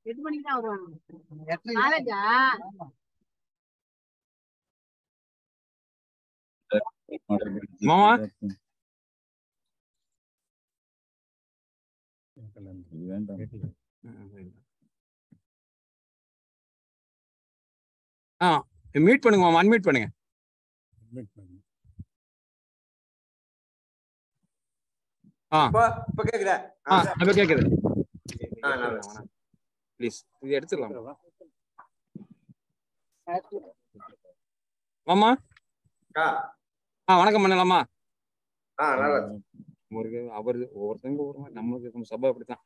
8 மணிக்கு தான் வருவாங்க. காலேஜா? மாமா மீட் பண்ணுங்க மாமா, அன்மீட் பண்ணுங்க. இப்ப கேக்குதா? இப்ப கேக்குது. ப்ளீஸ் இது எடுத்துடலாம் மாமா. வணக்கம் பண்ணலாமா? அவரு ஒவ்வொருத்தங்க ஒவ்வொரு நம்மளுக்கு சபை அப்படித்தான்.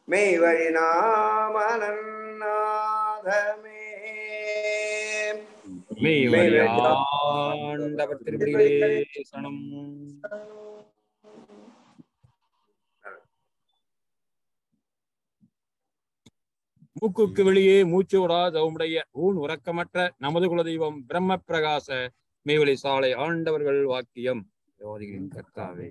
மெய் வழி நாமநாதமே ஆண்டவர் திருப்படிகளே சரணம். மூக்குக்கு வெளியே மூச்சோடா தவமுடைய ஊன் உறக்கமற்ற நமது குலதெய்வம் பிரம்ம பிரகாச மெய்வழி சாலை ஆண்டவர்கள் வாக்கியம். யோதிகளின் கர்த்தாவே.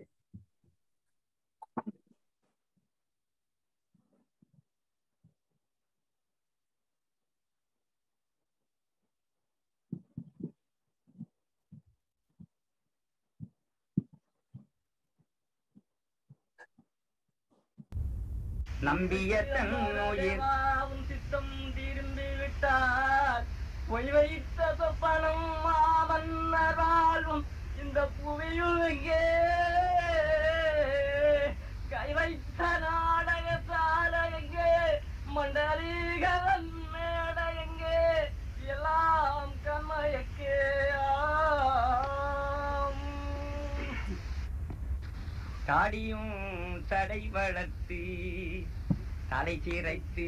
நம்பிய தன்னுயிராவும் சித்தம் தீர்ந்து விட்டார். பொய் வைத்த சொப்பனம் மாமன்னர் வாழ்வும் இந்த புவியுள் எங்கே? கை வைத்த நாடக சால எங்கே? மண்டலீகவன் மேட எங்கே? எல்லாம் கண்மயக்கே. தாடியும் தடை வளர்த்து தலை சிரைத்து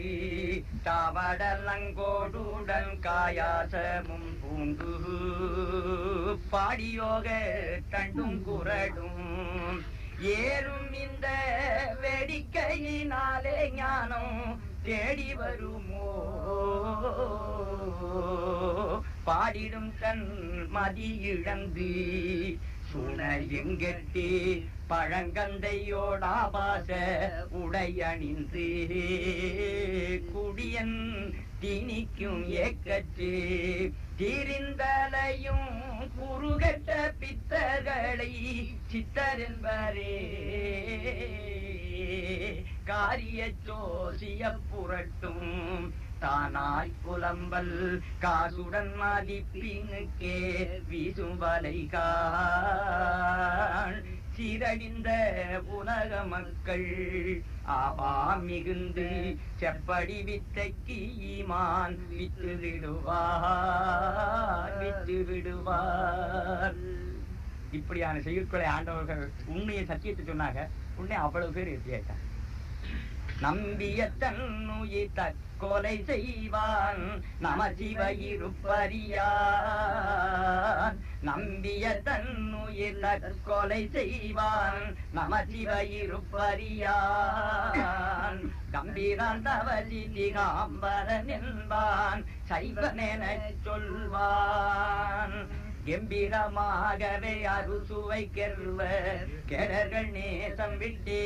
தாவடலங்கோடுடன் காயாசமும் பூண்டு பாடியோக தண்டும் குரடும் ஏறும் இந்த வேடிக்கையினாலே ஞானம் தேடி வருமோ? பாடிடும் தன் மதி இழந்து சுணர் எங்கெட்டு பழங்கந்தையோடாபாச உடையணிந்து குடியன் திணிக்கும் ஏக்கற்று தீரிந்தலையும் குறுகட்ட பித்தர்களை சித்தர் என்பரே. காரிய ஜோசிய புரட்டும் தானாய் புலம்பல் காசுடன் மதிப்பினுக்கே வீசும் வலைகான் சீரடிந்த உலக மக்கள் ஆபா மிகுந்து செப்படி வித்தைக்கு ஈமான் விட்டு விடுவார். இப்படியான செய்யுட்களை ஆண்டவர்கள் உண்மையை சத்தியத்தை சொன்னாங்க. உடனே அவ்வளவு பேர் எத்தியாயிட்டாங்க. நம்பிய தன்னுயிர் தற்கொலை செய்வான் நமசிவ இருப்பறியான். நம்பிய தன்னுயிர் தற்கொலை செய்வான் நமசிவ இருப்பறியான். கம்பீரான் தவசி திகாம்பரன் என்பான் சைவனென சொல்வான். கம்பீரமாகவே அறுசுவை கெர்வ கெடர்கள் நேசம் விட்டே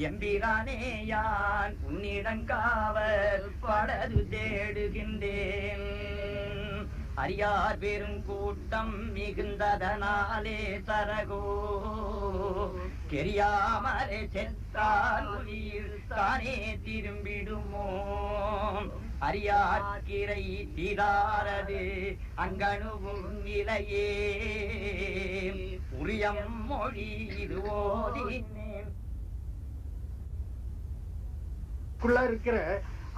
எம்பிரானே யான் உன்னிடங்காவர் படது தேடுகின்றேன். அறியார் பெரும் கூட்டம் மிகுந்ததனாலே சரகோ கெரியாமலே செத்தால் உயிர் தானே திரும்பிடுமோ? அறியாக்கிரை தீராரது அங்கணுவும் நிலையே உரியம் மொழி இதுவோதினேன். இருக்கிற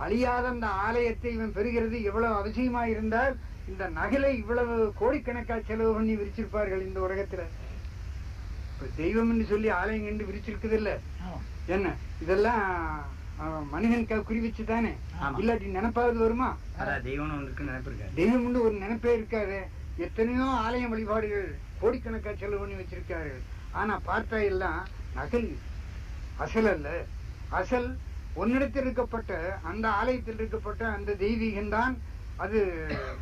அழியாத அந்த ஆலயத்தை இவன் பெறுகிறது எவ்வளவு அவசியமா இருந்தால் இந்த நகலை இவ்வளவு கோடிக்கணக்கா செலவு பண்ணி விரிச்சிருப்பார்கள் இந்த உலகத்துல. இப்ப தெய்வம் என்று சொல்லி ஆலயம் கண்டு விரிச்சிருக்குது இல்ல என்ன? இதெல்லாம் மனிதனுக்கு குறி வச்சு தானே, இல்லாட்டி நினைப்பாவது வருமா? தெய்வம் உண்டு ஒரு நினைப்பே இருக்காது. எத்தனையோ ஆலய வழிபாடுகள் கோடிக்கணக்கா செலவு பண்ணி வச்சிருக்காரு. ஆனா பார்த்தா எல்லாம் நகல், அசல் அல்ல. அசல் ஒன்னிடத்தில் இருக்கப்பட்ட அந்த ஆலயத்தில் இருக்கப்பட்ட அந்த தெய்வீகம்தான், அது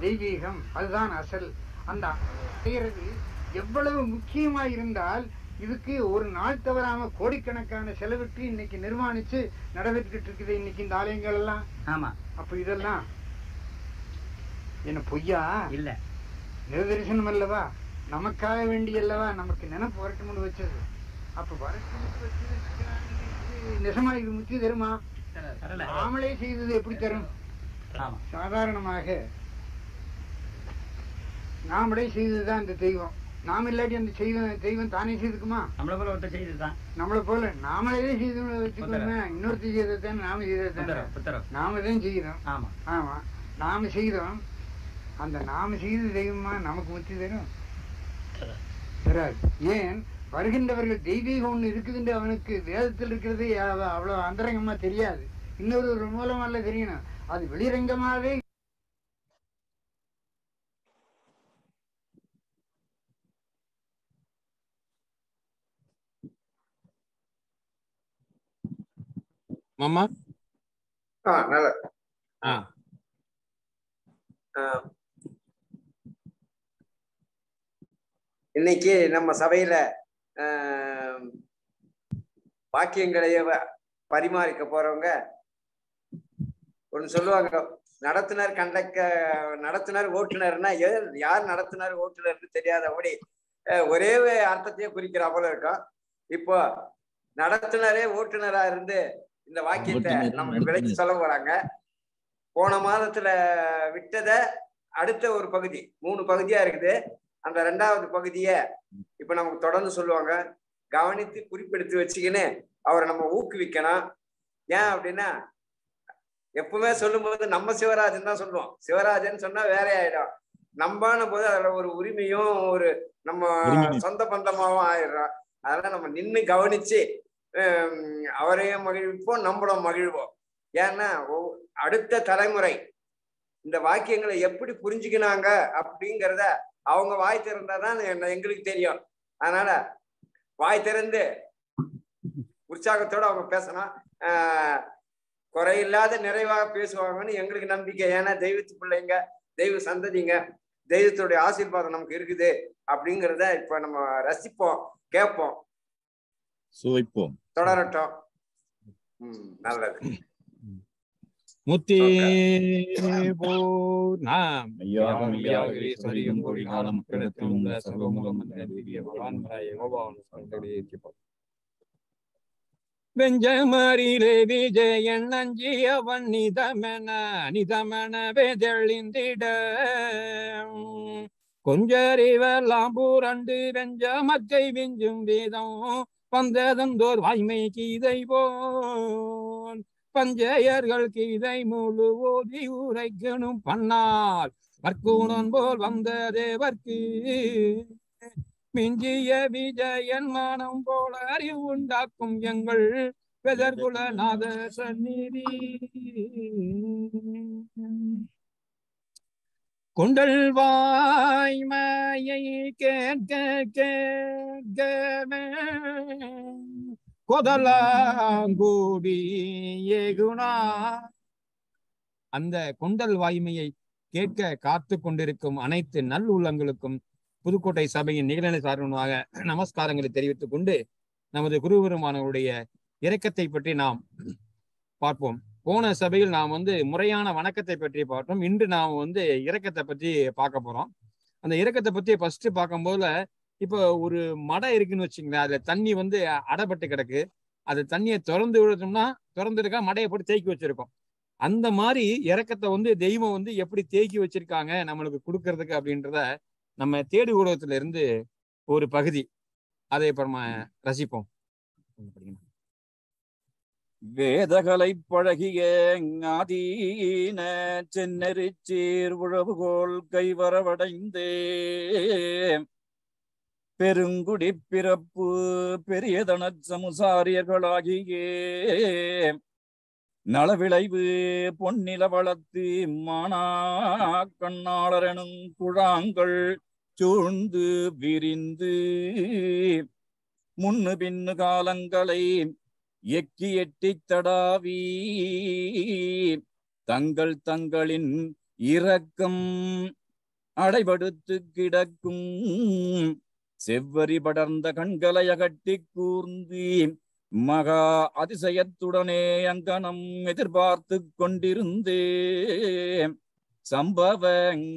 தெய்வீகம், அதுதான் அசல். அந்த செய்யறது எவ்வளவு முக்கியமா இருந்தால் இதுக்கு ஒரு நாள் தவறாம கோடிக்கணக்கான செலவிட்டு இன்னைக்கு நிர்மாணிச்சு நடந்துகிட்டு இருக்குது இன்னைக்கு இந்த ஆலயங்கள் எல்லாம். ஆமா. அப்ப இதெல்லாம் என்ன பொய்யா இல்ல, நிதர்சனம் அல்லவா, நமக்காக வேண்டி அல்லவா, நமக்கு நினைப்பு வரட்டும்னு வச்சது. அப்ப வரட்டு வச்சது நிஜமா இது முத்தி தருமா? நாமளே செய்தது எப்படி தரும்? சாதாரணமாக நாமளே செய்ததுதான் இந்த தெய்வம். நாம இல்லாட்டி அந்த தெய்வம் தானே செய்துக்குமா? நம்மளை போல ஒருத்தர் செய்ததுதான். நம்மளை போல நாமளே செய்து வச்சுக்கோமே. இன்னொருத்தர் செய்ததானே நாம செய்ததானே, நாம தான் செய்தோம். ஆமா ஆமா, நாம செய்தோம். அந்த நாம செய்த தெய்வமா நமக்கு முத்தி தரும்? தராது. ஏன்? வருகின்றவர்கள் தெய்வீகம் ஒண்ணு இருக்குதுன்னு அவனுக்கு வேதத்தில் இருக்கிறது அவ்வளவு அந்தரங்கமா தெரியாது, இன்னொரு மூலமால தெரியணும். அது வெளிரங்கமாவே மாமா. நல்லது. இன்னைக்கு நம்ம சபையில வாக்கியங்களைய பரிமாறிக்க போறவங்க ஒன்று சொல்லுவாங்க, நடத்துனர் நடத்துனர் ஓட்டுநர்னா யார் நடத்துனர் ஓட்டுநர்னு தெரியாதபடி ஒரே அர்த்தத்தையே குறிக்கிற போல இருக்கும். இப்போ நடத்துனரே ஓட்டுநரா இருந்து இந்த வாக்கியத்தை நமக்கு விலைக்கு சொல்ல போறாங்க. போன மாதத்துல விட்டத அடுத்த ஒரு பகுதி, 3 பகுதியா இருக்குது. அந்த 2வது பகுதிய இப்ப நமக்கு தொடர்ந்து சொல்லுவாங்க. கவனித்து குறிப்பெடுத்து வச்சுக்கின்னு அவரை நம்ம ஊக்குவிக்கணும். ஏன் அப்படின்னா, எப்பவுமே சொல்லும் போது நம்ம சிவராஜன் தான் சொல்லுவோம். சிவராஜன் சொன்னா வேற ஆயிடும். நம்பான போது அதுல ஒரு உரிமையும் ஒரு நம்ம சொந்த பந்தமாவும் ஆயிடுறோம். அதெல்லாம் நம்ம நின்று கவனிச்சு அவரையும் மகிழ்விப்போம், நம்மளும் மகிழ்வோம். ஏன்னா அடுத்த தலைமுறை இந்த வாக்கியங்களை எப்படி புரிஞ்சுக்கினாங்க அப்படிங்கிறத அவங்க வாய் திறந்தாதான் எங்களுக்கு தெரியும். அதனால வாய் திறந்து உற்சாகத்தோட அவங்க பேசணும். குறையில்லாத நிறைவாக பேசுவாங்கன்னு எங்களுக்கு நம்பிக்கை. ஏன்னா தெய்வத்து பிள்ளைங்க, தெய்வ சந்ததிங்க, தெய்வத்துடைய ஆசீர்வாதம் நமக்கு இருக்குது அப்படிங்கிறத இப்ப நம்ம ரசிப்போம், கேட்போம், சுவைப்போம். தொடரட்டும். நல்லது. முத்தி நாம் சரியும் கோடி காலம் கிடத்தில் உள்ள சர்வமுகம் வெஞ்சமரிலே விஜயன் நஞ்சியவன் நிதமென வேதெளிந்திட கொஞ்சறிவெல்லாம் பூரண்டு வெஞ்ச மக்கை விஞ்சும் வீதம் வந்ததந்தோர் வாய்மை கீதை போன் பஞ்சையர்கள் கீதை முழு ஓதி உரைக்கணும் பண்ணால் வர்க்கூணன் போல் வந்த தேவர்க்கு மிஞ்சிய விஜயன் மானம் போல அறிவு உண்டாக்கும் எங்கள் பெதர்குலநாத சந்நிதி கொண்டல் வாய்மையை கேட்க கொதலாங்கூடி ஏகுணா. அந்த கொண்டல் வாய்மையை கேட்க காத்து கொண்டிருக்கும் அனைத்து நல் உள்ளங்களுக்கும் புதுக்கோட்டை சபையின் நிகழ்நிலை சார்பாக நமஸ்காரங்களை தெரிவித்துக் கொண்டு நமது குருபெருமானவருடைய இரக்கத்தை பற்றி நாம் பார்ப்போம். போன சபையில் நாம் முறையான வணக்கத்தை பற்றி பார்த்தோம். இன்று நாம் இரக்கத்தை பற்றி பார்க்க போறோம். அந்த இரக்கத்தை பற்றி ஃபர்ஸ்ட் பார்க்கும்போது, இப்போ ஒரு மடை இருக்குன்னு வச்சுங்களேன், அதுல தண்ணி அடைபட்டு கிடக்கு. அது தண்ணியை திறந்து விடணும்னா திறந்துருக்கா மடையை போட்டு தேக்கி வச்சிருக்கோம். அந்த மாதிரி இரக்கத்தை தெய்வம் எப்படி தேக்கி வச்சிருக்காங்க நம்மளுக்கு கொடுக்கறதுக்கு அப்படின்றத நம்ம தேடு ஊடகத்துல இருந்து ஒரு பகுதி, அதை இப்ப நம்ம ரசிப்போம். வேதகலை பழகிய ஆதீன சென்னரிச்சீர் உழவுகோள் கைவரவடைந்தே பெருங்குடி பிறப்பு பெரியதன சமுசாரியர்களாகியே நலவிளைவு பொன்னில வளர்த்து மானா கண்ணாளரெனும் குழாங்கள் சூழ்ந்து விரிந்து முன்னு பின்னு காலங்களை எக்கி எட்டித் தடாவி தங்கள் தங்களின் இரக்கம் அடைபடுத்து கிடக்கும் செவ்வரி படர்ந்த கண்களை அகட்டி கூர்ந்து மகா அதிசயத்துடனே அங்கனம் எதிர்பார்த்து கொண்டிருந்தே சம்பவ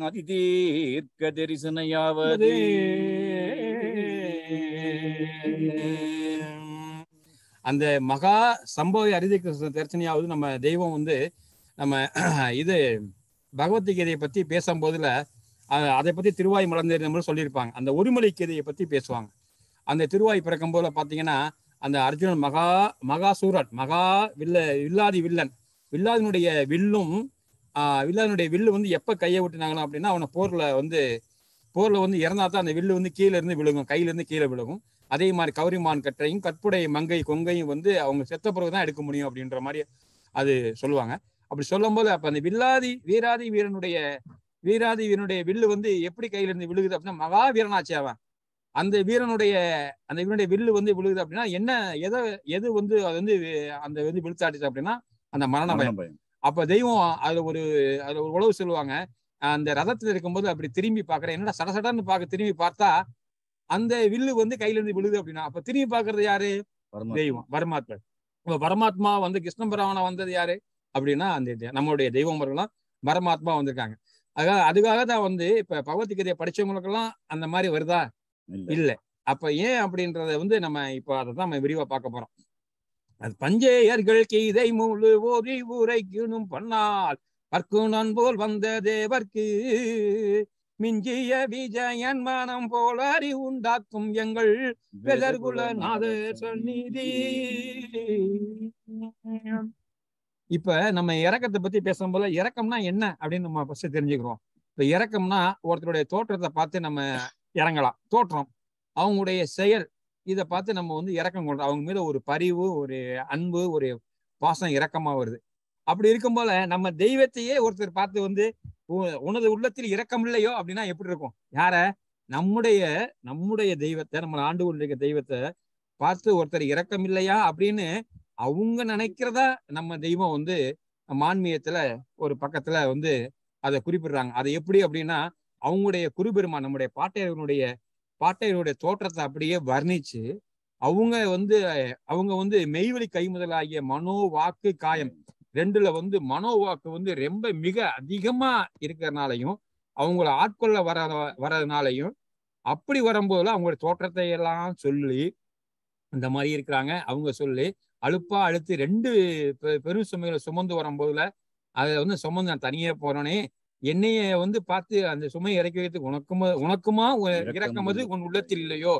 அதிதீர்க்க தரிசனையாவது. அந்த மகா சம்பவ அரிதிக்கு தரிசனையாவது நம்ம தெய்வம் வந்து நம்ம இது பகவத்கீதையை பத்தி பேசும்போதுல அதை பத்தி திருவாய் மலர்ந்து சொல்லியிருப்பாங்க. அந்த ஒருமலை கீதையை பத்தி பேசுவாங்க. அந்த திருவாய் பிறக்கும் போதுல பாத்தீங்கன்னா அந்த அர்ஜுனன் மகாசூரன் வில்லாதி வில்லன் வில்லாதினுடைய வில்லும் வில்லாதினுடைய வில்லு வந்து எப்ப கையை விட்டுனாங்களோ அப்படின்னா அவனை போர்ல வந்து இறந்தா தான் அந்த வில்லு வந்து கீழே இருந்து விழுகும், கையில இருந்து கீழே விழுகும். அதே மாதிரி கௌரிமான் கற்றையும் கற்புடை மங்கை கொங்கையும் வந்து அவங்க செத்த பிறகுதான் எடுக்க முடியும் அப்படின்ற மாதிரி அது சொல்லுவாங்க. அப்படி சொல்லும் போது அப்ப அந்த வீராதி வீரனுடைய வில்லு வந்து எப்படி கையில இருந்து விழுகுது அப்படின்னா மகா வீரனாச்சு அவன். அந்த வீரனுடைய வில்லு வந்து விழுகுது அப்படின்னா என்ன எது வந்து அது வந்து அந்த வந்து விழுத்தாட்டுச்சு அப்படின்னா அந்த மரண பயம். அப்ப தெய்வம் அதுல ஒரு உழவு சொல்லுவாங்க. அந்த ரதத்துல இருக்கும்போது அப்படி திரும்பி பாக்குறேன், என்னடா சடசடன்னு திரும்பி பார்த்தா அந்த வில்லு வந்து கையில இருந்து விழுது அப்படின்னா அப்ப திரும்பி பாக்குறது யாரு? தெய்வம், பரமாத்மா. இப்ப பரமாத்மா வந்து கிருஷ்ண பரமானா வந்தது யாரு அப்படின்னா அந்த நம்மளுடைய தெய்வம் பரமாத்மா வந்திருக்காங்க. அதுக்காக தான் வந்து இப்ப பகவத்கீதையை படிச்சவங்களுக்கெல்லாம் அந்த மாதிரி வருதா? இல்ல. அப்ப ஏன் அப்படின்றத வந்து நம்ம இப்ப அதை தான் நம்ம விரிவா பார்க்க போறோம். அது பஞ்சேயர்கள் கீதை முழு ஓதி ஊரைக்குனும் பண்ணால் பற்குணன் போல் வந்த தேவர்க்கு மிஞ்சிய விஜயன் மனம் போல அறி உண்டாக்கும் எங்கள் பெதர்குல நாத சந்நிதி. இப்ப நம்ம இரக்கத்தை பத்தி பேசும்போது இரக்கம்னா என்ன அப்படின்னு நம்ம ஃபர்ஸ்ட் தெரிஞ்சுக்கிறோம். இப்ப இரக்கம்னா ஒருத்தருடைய தோற்றத்தை பார்த்து நம்ம இறங்கலாம். தோற்றம், அவங்களுடைய செயல், இதை பார்த்து நம்ம வந்து இரக்கம் கொள்றோம். அவங்க மீது ஒரு பரிவு, ஒரு அன்பு, ஒரு பாசம் இரக்கமா வருது. அப்படி இருக்கும் போல நம்ம தெய்வத்தையே ஒருத்தர் பார்த்து வந்து உனது உள்ளத்தில் இரக்கம் இல்லையோ அப்படின்னா எப்படி இருக்கும்? யார? நம்முடைய தெய்வத்தை, நம்ம ஆண்டு கொண்டிருக்க தெய்வத்தை பார்த்து ஒருத்தர் இரக்கம் இல்லையா அப்படின்னு அவங்க நினைக்கிறதா நம்ம தெய்வம் வந்து மான்மியத்துல ஒரு பக்கத்துல வந்து அதை குறிப்பிடுறாங்க. அது எப்படி அப்படின்னா அவங்களுடைய குருபெருமான் நம்முடைய பாட்டையருடைய தோற்றத்தை அப்படியே வர்ணிச்சு அவங்க வந்து மெய்வழி கைமுதலாகிய மனோ வாக்கு காயம் ரெண்டுல வந்து மனோ வாக்கு வந்து ரொம்ப மிக அதிகமா இருக்கிறதுனாலையும் அவங்கள ஆட்கொள்ள வர்றதுனாலையும் அப்படி வரும்போது அவங்களுடைய தோற்றத்தை எல்லாம் சொல்லி இந்த மாதிரி இருக்கிறாங்க அவங்க சொல்லி அழுப்பா அழுத்து ரெண்டு பெரும் சுமைகளை சுமந்து வரும்போதுல அதை வந்து சுமந்து நான் தனியே போறேனே, என்னைய வந்து பார்த்து அந்த சுமையை இறக்கி வைத்து உனக்குமா இறக்கமது உன் உள்ளத்தில் இல்லையோ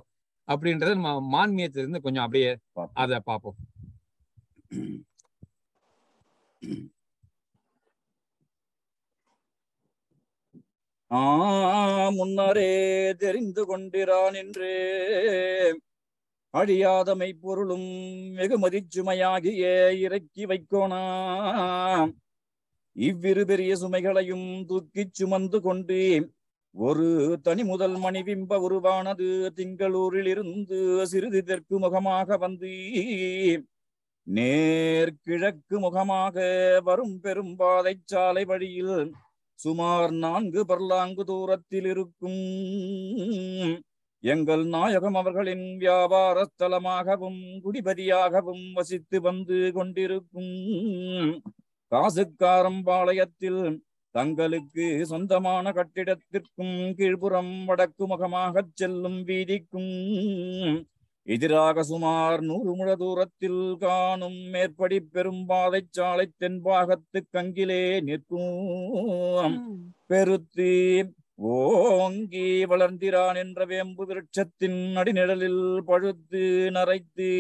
அப்படின்றத நம்ம மான்மியத்திலிருந்து கொஞ்சம் அப்படியே அதை பார்ப்போம். முன்னரே தெரிந்து கொண்டிரான் என்று அழியாதமை பொருளும் வெகுமதி சுமையாகிய இறக்கி வைக்கோனாம். இவ்விரு பெரிய சுமைகளையும் தூக்கிச் சுமந்து கொண்டு ஒரு தனி முதல் மணிபிம்ப உருவானது திங்களூரில் இருந்து சிறிது தெற்கு முகமாக வந்து நேர்கிழக்கு முகமாக வரும் பெரும் பாதை சாலை வழியில் சுமார் 4 பர்லாங்கு தூரத்தில் இருக்கும் எங்கள் நாயகம் அவர்களின் வியாபார ஸ்தலமாகவும் குடிபதியாகவும் வசித்து வந்து கொண்டிருக்கும் காசுக்காரம்பாளையத்தில் தங்களுக்கு சொந்தமான கட்டிடத்திற்கும் கீழ்ப்புறம் வடக்கு முகமாக செல்லும் வீதிக்கும் எதிராக சுமார் 100 முழ தூரத்தில் காணும் மேற்படி பெரும்பாதை சாலை தென்பாகத்து கங்கிலே நிற்கும் பெருத்தி ஓங்கி வளர்ந்திரான் என்ற வேம்பு விருட்சத்தின் அடிநிழலில் பழுத்து நரைத்து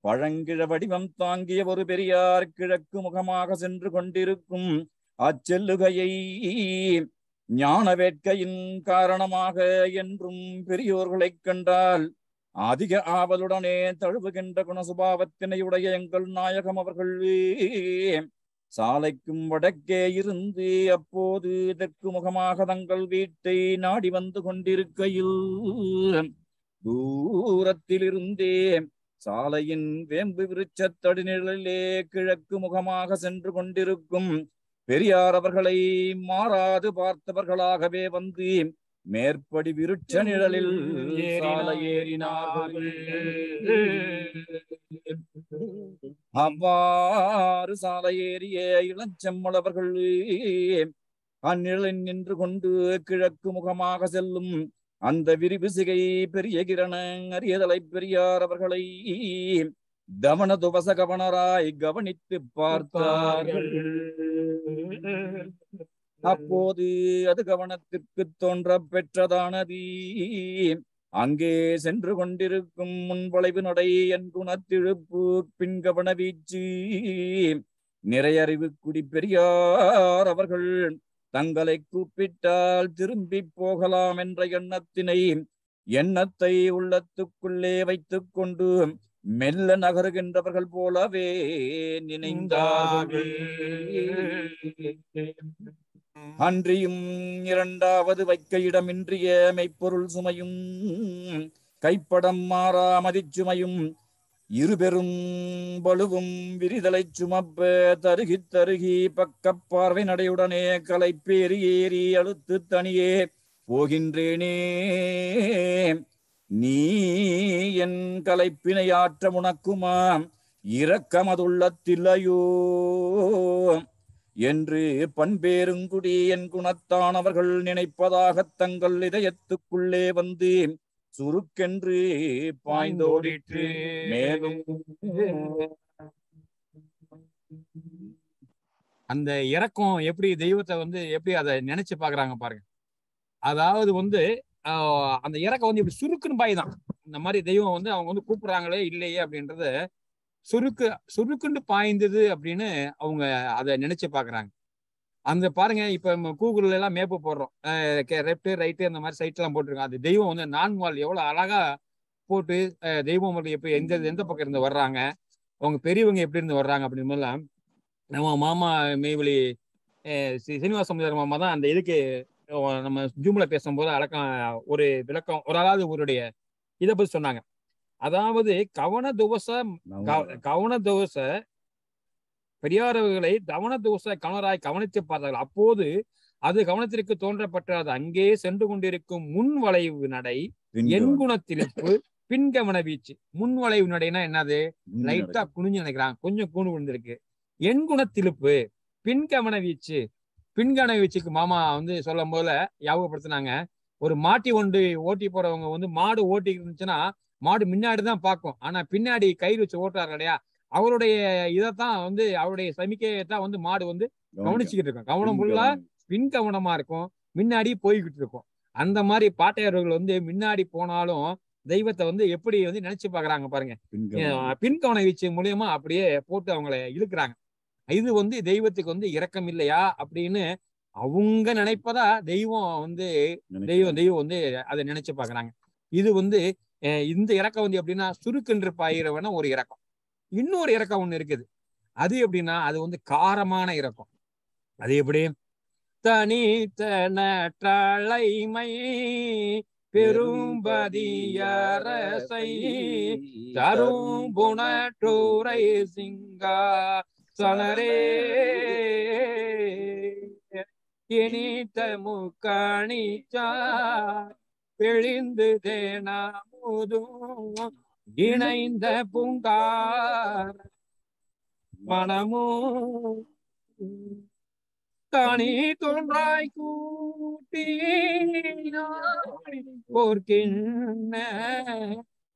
பழங்கிழ வடிவம் தாங்கிய ஒரு பெரியார் கிழக்கு முகமாக சென்று கொண்டிருக்கும் அச்செல்லுகையை ஞான வேட்கையின் காரணமாக என்றும் பெரியோர்களைக் கண்டால் அதிக ஆவலுடனே தழுவுகின்ற குணசுபாவத்தினையுடைய எங்கள் நாயகம் அவர்கள் சாலைக்கும் வடக்கே இருந்து அப்போது தெற்கு முகமாக தங்கள் வீட்டை நாடி வந்து கொண்டிருக்கையில் தூரத்திலிருந்தே சாலையின் வேம்பு விருட்சத்தடி நிழலிலே கிழக்கு முகமாக சென்று கொண்டிருக்கும் பெரியார் அவர்களை மாறாது பார்த்தவர்களாகவே வந்து மேற்படி விருட்ச நிழலில் சாலை ஏறினார்கள். அவ்வாறு சாலை ஏறிய இளஞ்செம்மலவர்கள் அந்நிழலில் நின்று கொண்டு கிழக்கு முகமாக செல்லும் அந்த விரிவிசிகை பெரிய கிரண அரியதலை பெரியார் அவர்களை தவன துவச கவனராய் கவனித்து பார்த்தார்கள். அப்போது அது கவனத்திற்கு தோன்ற பெற்றதானது அங்கே சென்று கொண்டிருக்கும் முன்வளைவு நடை என் குணத்திழுப்பு பின் கவன வீச்சு நிறையறிவு குடி பெரியார் அவர்கள் தங்களை கூப்பிட்டால் திரும்பி போகலாம் என்ற எண்ணத்தை உள்ளத்துக்குள்ளே வைத்துக் கொண்டு மெல்ல நகருகின்றவர்கள் போலவே நினைந்தார்கள். அன்றியும் இரண்டாவது வைக்க இடமின்றிய மெய்ப்பொருள் சுமையும் கைப்படம் மாறா மதிச்சுமையும் இருபெரும் பலுவும் விரிதலை சுமப்ப தருகி பக்க பார்வை நடையுடனே கலைப்பேறி ஏறி அழுத்து தனியே போகின்றேனே. நீ என் கலைப்பினை ஆற்ற உனக்குமா இரக்கமதுள்ளத்தில்லையோ என்று பண்பேருங்குடி என் குணத்தான் அவர்கள் நினைப்பதாக தங்கள் இதயத்துக்குள்ளே வந்து சுருக்கென்று பாய்ந்தோடிற்று. மேலும் அந்த இரக்கம் எப்படி தெய்வத்தை வந்து எப்படி அதை நினைச்சு பாக்குறாங்க பாருங்க. அதாவது வந்து அந்த இறக்கம் வந்து இப்படி சுருக்குன்னு பாய்தான். இந்த மாதிரி தெய்வம் வந்து அவங்க வந்து கூப்பிடுறாங்களே இல்லையே அப்படின்றத சுருக்குண்டு பாய்ந்தது அப்படின்னு அவங்க அதை நினைச்சு பாக்குறாங்க. அந்த பாருங்க, இப்ப கூகுள்ல எல்லாம் மேப்பு போடுறோம், லெஃப்ட் ரைட்டு அந்த மாதிரி சைட் எல்லாம் போட்டிருக்காங்க. அது தெய்வம் வந்து நான்கால் எவ்வளவு அழகா போட்டு தெய்வம் வந்து எப்ப எந்த பக்கம் இருந்து வர்றாங்க, அவங்க பெரியவங்க எப்படி இருந்து வர்றாங்க அப்படின்னு நம்ம மாமா மெய்வெளி சீனிவாச மாமா தான் அந்த இதுக்கு நம்ம ஜூம்ல பேசும்போது ஒரு விளக்கம் ஒரு ஒருடைய இதை பத்தி சொன்னாங்க. அதாவது கவன துவச பெரியாரவர்களை கவன துவச கவனராய் கவனித்து பார்த்தார்கள். அப்போது அது கவனத்திற்கு தோன்றப்பட்டது அங்கே சென்று கொண்டிருக்கும் முன்வளைவு நடை என் குணத்திருப்பு பின்கவன வீச்சு. முன்வளைவு நடைனா என்னது? லைட்டா குனிஞ்சு நினைக்கிறாங்க, கொஞ்சம் கூணு விழுந்திருக்கு. என் குணத்திருப்பு பின்கவன வீச்சு. பின்கவன வீச்சுக்கு மாமா வந்து சொல்லும் போல ஞாபகப்படுத்தினாங்க. ஒரு மாட்டி ஒன்று ஓட்டி போறவங்க வந்து மாடு ஓட்டி இருந்துச்சுன்னா மாடு முன்னாடிதான் பார்க்கும், ஆனா பின்னாடி கயிறு வச்சு ஓட்டுறாரு இல்லையா, அவருடைய இதைத்தான் வந்து அவருடைய சமிக்கையத்தான் வந்து மாடு வந்து கவனிச்சுக்கிட்டு இருக்கும். கவனம் ஃபுல்லா பின் கவனமா இருக்கும், முன்னாடி போய்கிட்டு இருக்கும். அந்த மாதிரி பாட்டையர்கள் வந்து முன்னாடி போனாலும் தெய்வத்தை வந்து எப்படி வந்து நினைச்சு பாக்குறாங்க பாருங்க. பின்கவன வீச்சு மூலியமா அப்படியே போட்டு அவங்களை இழுக்கிறாங்க. இது வந்து தெய்வத்துக்கு வந்து இரக்கம் இல்லையா அப்படின்னு அவங்க நினைப்பதா தெய்வம் வந்து தெய்வம் வந்து அதை நினைச்சு பாக்குறாங்க. இது வந்து இந்த இறக்கம் வந்து எப்படின்னா சுருக்கென்று பாயிரவன ஒரு இறக்கம். இன்னொரு இறக்கம் ஒண்ணு இருக்குது. அது எப்படின்னா அது வந்து காரமான இறக்கம். அது எப்படி? தனித்தனற்றலைமை பெரும்பதியரசை தரும்புணற்றூரை சிங்கா சனரே இனித்த முக்கணிச்சா பிழிந்து தேனாமுதும் இணைந்த பூங்கார் மனமும் தனி தோன்றாய் கூட்டி போர்க்கின்ன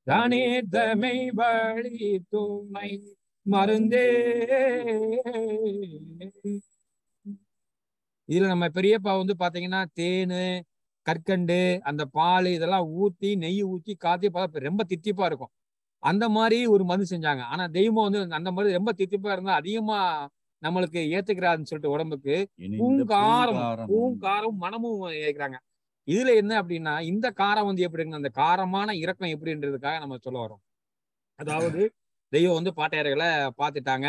தனித்தமை வழி துணை மருந்தே. இதுல நம்ம பெரியப்பா வந்து பாத்தீங்கன்னா தேனு கற்கண்டு அந்த பால் இதெல்லாம் ஊத்தி நெய் ஊத்தி காத்தி பார்த்தா ரொம்ப தித்திப்பா இருக்கும். அந்த மாதிரி ஒரு மருந்து செஞ்சாங்க. ஆனா தெய்வம் வந்து அந்த மாதிரி ரொம்ப தித்திப்பா இருந்தா அதிகமா நம்மளுக்கு ஏத்துக்கிறாருன்னு சொல்லிட்டு உடம்புக்கு பூங்காரம் மனமும் ஏற்கிறாங்க. இதுல என்ன அப்படின்னா இந்த காரம் வந்து எப்படி இருக்கு, அந்த காரமான இரக்கம் எப்படின்றதுக்காக நம்ம சொல்ல வரோம். அதாவது தெய்வம் வந்து பாட்டையார்களை பார்த்துட்டாங்க,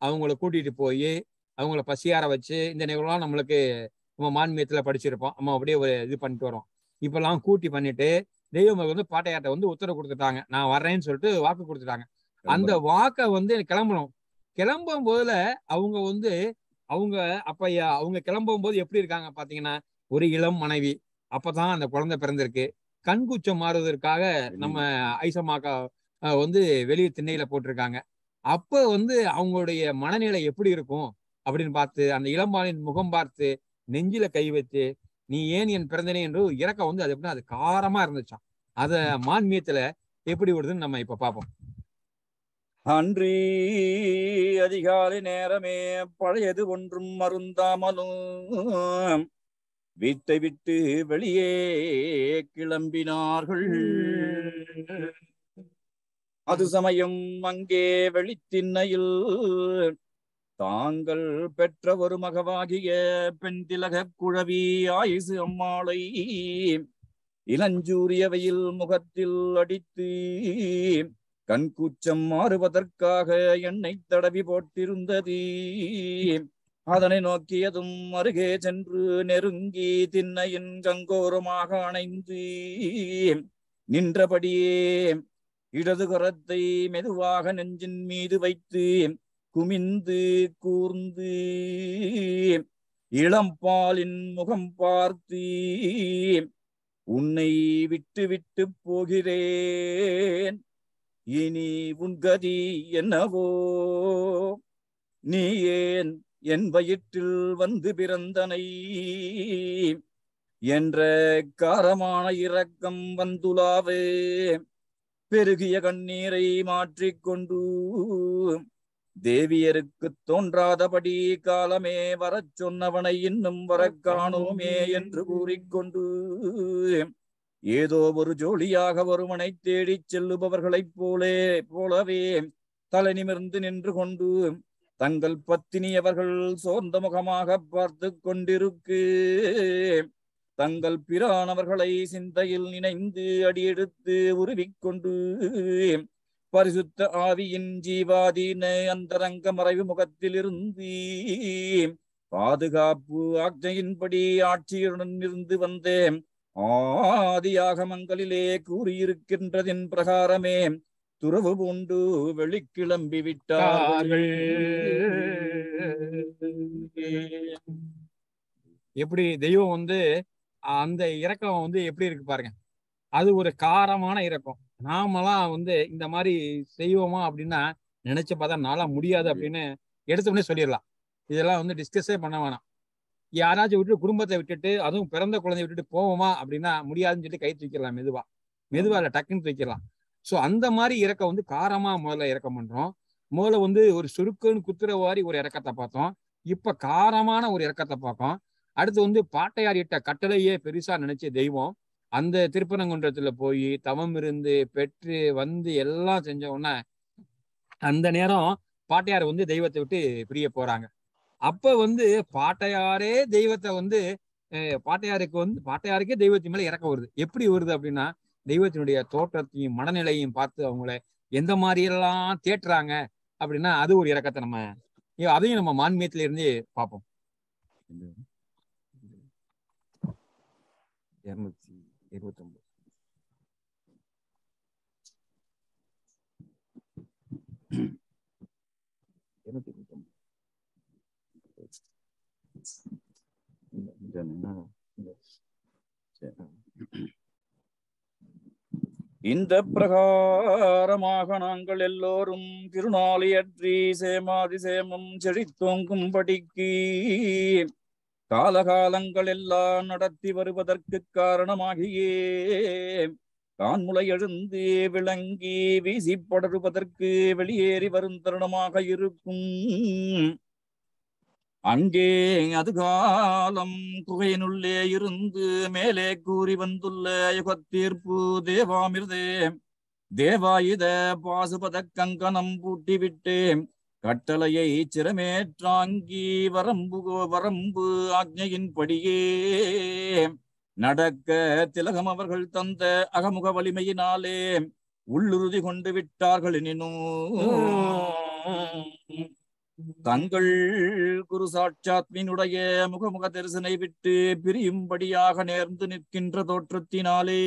அவங்கள கூட்டிட்டு போய் அவங்கள பசியார வச்சு, இந்த நிகழ்வுலாம் நம்மளுக்கு நம்ம மான்மியத்துல படிச்சிருப்போம், நம்ம அப்படியே ஒரு இது பண்ணிட்டு வரோம். இப்பெல்லாம் கூட்டி பண்ணிட்டு தெய்வம் வந்து பாட்டையார்ட்ட வந்து உத்தரவு கொடுத்துட்டாங்க, நான் வர்றேன்னு சொல்லிட்டு வாக்கு கொடுத்துட்டாங்க. அந்த வாக்கை வந்து கிளம்பணும். கிளம்பும் போதுல அவங்க வந்து அவங்க அப்ப அவங்க கிளம்பும் போது எப்படி இருக்காங்க பாத்தீங்கன்னா, ஒரு இளம் மனைவி, அப்பதான் அந்த குழந்தை பிறந்திருக்கு. கண்குச்சம் மாறுவதற்காக நம்ம ஐசமாக்கா வந்து வெளியே திண்ணையில போட்டிருக்காங்க. அப்ப வந்து அவங்களுடைய மனநிலை எப்படி இருக்கும் அப்படின்னு பார்த்து, அந்த இளம்பாலின் முகம் பார்த்து நெஞ்சில கை வச்சு, நீ ஏன் என் பிறந்தனே என்று இறக்கம் வந்து அது எப்படின்னா அது காரமா இருந்துச்சான். அத மான்மியத்துல எப்படி வருதுன்னு நம்ம இப்ப பார்ப்போம். அன்றி அதிகாலை நேரமே பழையது ஒன்றும் மருந்தாமலும் வீட்டை விட்டு வெளியே கிளம்பினார்கள். அது சமயம் அங்கே வெளித்திண்ணையில் தாங்கள் பெற்ற ஒரு மகவாகிய பெண் திலக குழவி ஆயுசு அம்மாளை இளஞ்சூரிய வெயில் முகத்தில் அடித்து கண்கூச்சம் மாறுவதற்காக எண்ணெய் தடவி போட்டிருந்தது. அதனை நோக்கியதும் அருகே சென்று நெருங்கி திண்ணையின் கங்கோரமாக அணைந்து நின்றபடியே இடது கரத்தை மெதுவாக நெஞ்சின் மீது வைத்து குமிந்து கூர்ந்து இளம்பாலின் முகம் பார்த்து, உன்னை விட்டு விட்டு போகிறேன், இனி உன் கதி என்னவோ, நீ ஏன் என் வயிற்றில் வந்து பிறந்தனை என்ற காரமான இரக்கம் வந்துலாவே பெருகிய கண்ணீரை மாற்றிக்கொண்டு தேவியருக்கு தோன்றாதபடி காலமே வரச் சொன்னவனை இன்னும் வர காணோமே என்று கூறிக்கொண்டு ஏதோ ஒரு ஜோலியாக ஒருவனை தேடிச் செல்லுபவர்களைப் போலவே தலை நிமிர்ந்து நின்று கொண்டு தங்கள் பத்தினியவர்கள் சோர்ந்த முகமாக பார்த்து கொண்டிருக்கு தங்கள் பிரானவர்களை சிந்தையில் நினைந்து அடியெடுத்து உருவிக்கொண்டு பரிசுத்த ஆவியின் ஜீவாதீன அந்தரங்க மறைவு முகத்திலிருந்து பாதுகாப்பு ஆக்ஞையின்படி ஆட்சியுடன் இருந்து வந்தேன் ஆதியாகமங்களிலே கூறியிருக்கின்றதின் பிரகாரமே துறவு பூண்டு வெளிக்கிளம்பி விட்டார்கள். எப்படி தெய்வம் வந்து அந்த இரக்கம் வந்து எப்படி இருக்கு பாருங்க. அது ஒரு காரமான இரக்கம். நாமெல்லாம் வந்து இந்த மாதிரி செய்வோமா அப்படின்னா நினைச்சு பார்த்தா நாளா முடியாது அப்படின்னு எடுத்தோடனே சொல்லிடலாம். இதெல்லாம் வந்து டிஸ்கஸே பண்ண வேணாம். யாராச்சும் விட்டு குடும்பத்தை விட்டுட்டு அதுவும் பிறந்த குழந்தைய விட்டுட்டு போவோமா அப்படின்னா முடியாதுன்னு சொல்லி கை தூக்கிடலாம். மெதுவா இல்லை டக்குன்னு தூக்கிடலாம். ஸோ அந்த மாதிரி இறக்கம் வந்து காரமா முதல்ல இறக்கம் பண்றோம். முதல்ல வந்து ஒரு சுருக்குன்னு குத்துறவாரி ஒரு இறக்கத்தை பார்த்தோம். இப்ப காரமான ஒரு இறக்கத்தை பார்ப்போம். அடுத்து வந்து பாட்டையார் இட்ட கட்டளையே பெருசா நினைச்ச தெய்வம் அந்த திருப்பரங்குன்றத்துல போய் தவம் இருந்து பெற்று வந்து எல்லாம் செஞ்ச உடனே அந்த நேரம் பாட்டையார் வந்து தெய்வத்தை விட்டு பிரிய போறாங்க. அப்ப வந்து பாட்டையாரே தெய்வத்தை வந்து பாட்டையாருக்கே தெய்வத்தின் மேல இறக்க வருது. எப்படி வருது அப்படின்னா தெய்வத்தினுடைய தோற்றத்தையும் மனநிலையும் பார்த்து அவங்கள எந்த மாதிரி எல்லாம் தேட்டுறாங்க அப்படின்னா அது ஒரு இறக்கத்தை நம்ம அதையும் நம்ம மான்மியத்தில இருந்து பார்ப்போம். 229 இந்த பிரகாரமாக நாங்கள் எல்லோரும் திருநாளியற்றி சேமாதிசேமம் செழித்தோங்கும்படிக்கு காலகாலங்கள் எல்லாம் நடத்தி வருவதற்கு காரணமாகியே கான்முளை எழுந்து விளங்கி வீசி படருவதற்கு வெளியேறி வரும் தருணமாக இருக்கும். அங்கே அதுகாலம் குகையினுள்ளே இருந்து மேலே கூறி வந்துள்ள யுகத்தீர்ப்பு தேவாமிர்தே தேவாயுத பாசுபத கங்கணம் பூட்டிவிட்டு கட்டளையை சிரமேற்றாங்கி வரம்பு ஆக்ஞையின்படியே நடக்க திலகம் அவர்கள் தந்த அகமுக வலிமையினாலே உள்ளுறுதி கொண்டு விட்டார்கள் எனினும் தங்கள் குரு சாட்சாத்மினுடைய முகமுக தரிசனை விட்டு பிரியும்படியாக நேர்ந்து நிற்கின்ற தோற்றத்தினாலே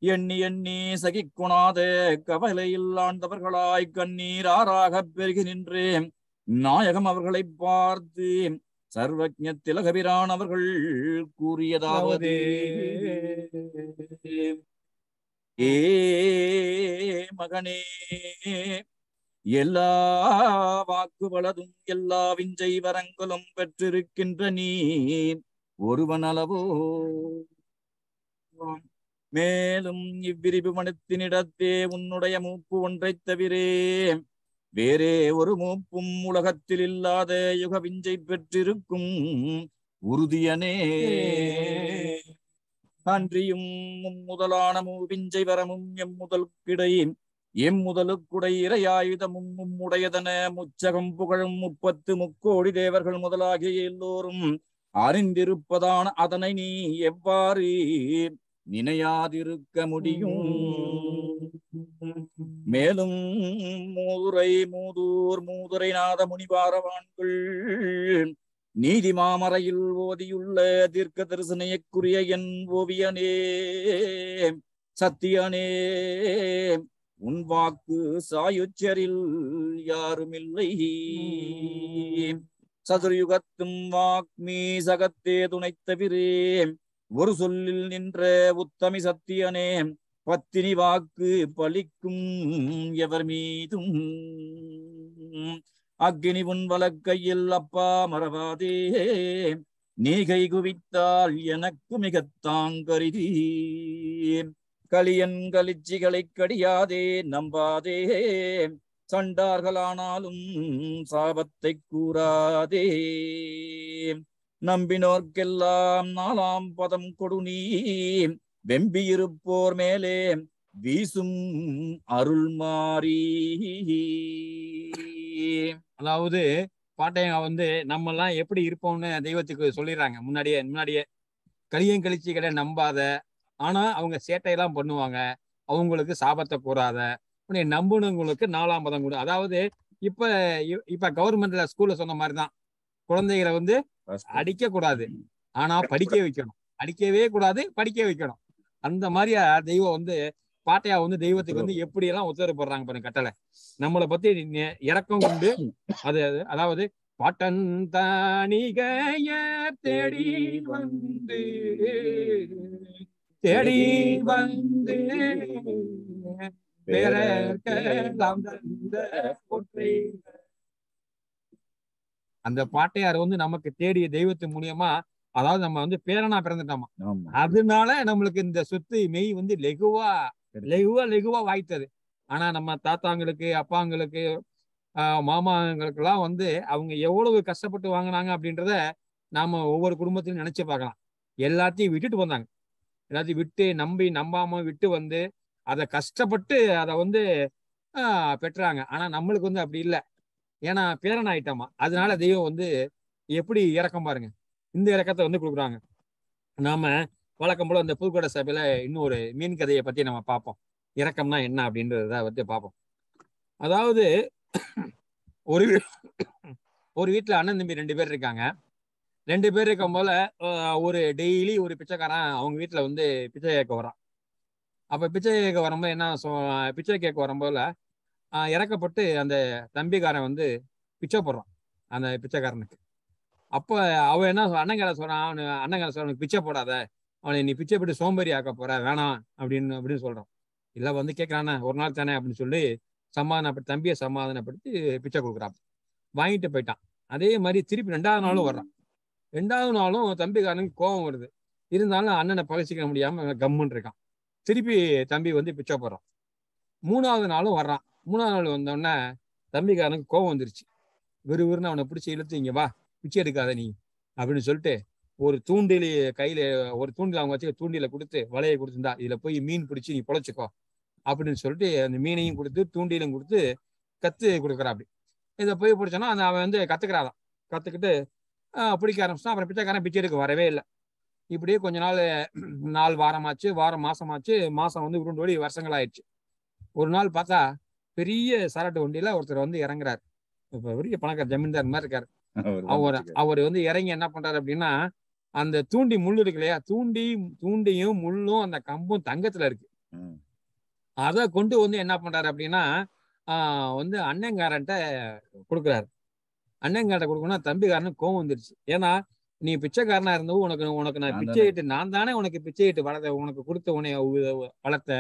எண்ணி எண்ணி சகிக்குணாத கவலையில் ஆண்டவர்களாய் கண்ணீர் ஆறாக பெருகி நின்று நாயகம் அவர்களை பார்த்து சர்வஜ திலகபிரான் அவர்கள் கூறியதாவது, ஏ மகனே, எல்லா வாக்குவளதும் எல்லா விஞ்சை வரங்களும் பெற்றிருக்கின்ற நீ ஒருவன் அளவோ. மேலும் இவ்விரிவு மனத்தினிடத்தே உன்னுடைய மூப்பு ஒன்றைத் தவிரே வேறே ஒரு மூப்பும் உலகத்தில் இல்லாத யுக விஞ்சை பெற்றிருக்கும் உறுதியனே. அன்றியும் முதலான மூவிஞ்சை வரமும் எம்முதல் கிடை எம்முதலுக்குடை இறையாயுதமும் உம்முடையதன முச்சகம் புகழும் 30 முக்கோடி தேவர்கள் முதலாகிய எல்லோரும் அறிந்திருப்பதான அதனை நீ எவ்வாறு நினையாதிருக்க முடியும்? மேலும் மூதுரை நாத முனிவாரவான்கள் நீதி மாமறையில் ஓதியுள்ள தீர்க்க தரிசனைக்குரிய என் ஓவியனே, சத்தியனே, உன் வாக்கு சாயுச்சரில் யாருமில்லை. சதுர்யுகத்தும் வாக்மீ சகத்தே துணைத்தவிரே ஒரு சொல்லில் நின்ற உத்தமி சத்தியனே, பத்தினி வாக்கு பலிக்கும் எவர் மீதும் அக்கினி உன் வலக்கையில் அப்பா மறவாதே. நீ கை குவித்தால் எனக்கு மிகத்தாங்கருதி கலியன் கலிச்சிகளை கடியாதே நம்பாதே. சண்டார்களானாலும் சாபத்தை கூறாதே. நம்பினோர்க்கெல்லாம் 4ஆம் பதம் கொடு நீ வெம்பியிருப்போர் மேலே வீசும் அருள் மாறி. அதாவது பாட்டையங்க வந்து நம்ம எல்லாம் எப்படி இருப்போம்னு தெய்வத்துக்கு சொல்லிடுறாங்க. முன்னாடியே கலியம் கழிச்சி கடை நம்பாத, ஆனா அவங்க சேட்டையெல்லாம் பண்ணுவாங்க, அவங்களுக்கு சாபத்தை கூறாத, நம்புனவங்களுக்கு 4ஆம் பதம் கூட. அதாவது இப்ப கவர்மெண்ட்ல ஸ்கூல்ல சொன்ன மாதிரிதான், குழந்தைகளை வந்து அடிக்க கூடாது, ஆனா படிக்க வைக்கணும். அடிக்கவே கூடாது, படிக்க வைக்கணும். அந்த மாதிரியா தெய்வம் வந்து பாட்டையா வந்து தெய்வத்துக்கு வந்து எப்படி எல்லாம் உத்தரவு போடுறாங்க பாருங்க கட்டளை. நம்மளை பத்தி இரக்கம் கொண்டு அதாவது பாட்டன் தானிகைய தேடி வந்து அந்த பாட்டையார் வந்து நமக்கு தேடிய தெய்வத்து மூலியமா, அதாவது நம்ம வந்து பேரனா பிறந்துட்டோமா, அதனால நம்மளுக்கு இந்த சொத்து மெய் வந்து லெகுவா வாய்த்தது. ஆனா நம்ம தாத்தாங்களுக்கு, அப்பாங்களுக்கு, மாமாங்களுக்கு எல்லாம் வந்து அவங்க எவ்வளவு கஷ்டப்பட்டு வாங்கினாங்க அப்படின்றத நாம ஒவ்வொரு குடும்பத்திலும் நினைச்சு பார்க்கலாம். எல்லாத்தையும் விட்டுட்டு வந்தாங்க, எல்லாத்தையும் விட்டு நம்பாம விட்டு வந்து அதை கஷ்டப்பட்டு அதை வந்து பெற்றாங்க. ஆனா நம்மளுக்கு வந்து அப்படி இல்லை, ஏன்னா பேரன் ஆயிட்டோமா. அதனால தெய்வம் வந்து எப்படி இறக்கம் பாருங்க, இந்த இறக்கத்தை வந்து கொடுக்குறாங்க. நாம வழக்கம் போல இந்த புதுக்கோட்டை சபையில இன்னும் ஒரு மீன் கதையை பத்தி நம்ம பார்ப்போம். இரக்கம்னா என்ன அப்படின்றத வந்து பார்ப்போம். அதாவது ஒரு வீட்டுல அண்ணன் தம்பி 2 பேர் இருக்காங்க. 2 பேர் இருக்கும் போல ஒரு டெய்லி ஒரு பிச்சைக்காரன் அவங்க வீட்டுல வந்து பிச்சை கேட்க வரான். அப்ப பிச்சை கேட்க வரும்போது என்ன பிச்சை கேட்க வரும்போல இறக்கப்பட்டு அந்த தம்பிக்காரன் வந்து பிச்சை போடுறான் அந்த பிச்சைக்காரனுக்கு. அப்ப அவன் என்ன அண்ணங்கால சொல்றான், அவனுக்கு பிச்சை போடாத, அவனை நீ பிச்சை போட்டு சோம்பேறி ஆக்க போற, வேணாம் அப்படின்னு சொல்றான். இல்ல வந்து கேட்கறானே, ஒரு நாள் தானே அப்படின்னு சொல்லி தம்பியை சமாதானப்படுத்தி பிச்சை கொடுக்குறான். வாங்கிட்டு போயிட்டான். அதே மாதிரி திருப்பி 2வது நாளும் வர்றான். 2வது நாளும் தம்பிக்காரனுக்கு கோபம் வருது. இருந்தாலும் அண்ணனை பகச்சிக்க முடியாம கம்முன்னு இருக்கான். திருப்பி தம்பி வந்து பிச்சை போடுறான். 3வது நாளும் வர்றான். 3வது நாள் வந்தோடனே தம்பிக்காரனுக்கு கோபம் வந்துருச்சு. விறுவிறுன்னு அவனை பிடிச்சி இழுத்து, இங்க வா, பிச்சை எடுக்காத நீ அப்படின்னு சொல்லிட்டு ஒரு தூண்டில் கையில ஒரு தூண்டில் அவங்க வச்சு தூண்டில கொடுத்து வலையை கொடுத்துருந்தா, இதுல போய் மீன் பிடிச்சி நீ பொழைச்சிக்கோ அப்படின்னு சொல்லிட்டு அந்த மீனையும் கொடுத்து தூண்டிலும் கொடுத்து கத்து கொடுக்குறா. அப்படி இதை போய் பிடிச்சோன்னா அவன் வந்து கத்துக்கிறாதான். கத்துக்கிட்டு பிடிக்க ஆரம்பிச்சான். அப்புறம் பிச்சைக்காரன் பிச்சை எடுக்க வரவே இல்லை. இப்படியே கொஞ்ச நாள் வாரமாச்சு, வாரம் மாசமாச்சு, மாசம் வந்து உருண்டோடி வருஷங்கள் ஆயிடுச்சு. ஒரு நாள் பார்த்தா பெரிய சாராட்டு வண்டியில ஒருத்தர் வந்து இறங்குறாரு. இப்ப பெரிய பணக்கார ஜமீன்தார் மாதிரி இருக்காரு. அவர் வந்து இறங்கி என்ன பண்றாரு அப்படின்னா, அந்த தூண்டி முள்ளு இருக்கு இல்லையா, தூண்டியும் முள்ளும் அந்த கம்பும் தங்கத்துல இருக்கு. அதை கொண்டு வந்து என்ன பண்றாரு அப்படின்னா வந்து அண்ணங்காரன்ட்ட கொடுக்குறாரு. அண்ணங்காரன் கொடுக்கணும்னா தம்பிக்காரனுக்கு கோவம் வந்துருச்சு. ஏன்னா நீ பிச்சைக்காரனா இருந்தவும் உனக்கு நான் பிச்சை இட்டு, நான் தானே உனக்கு பிச்சை இட்டு உனக்கு கொடுத்த வளர்த்த,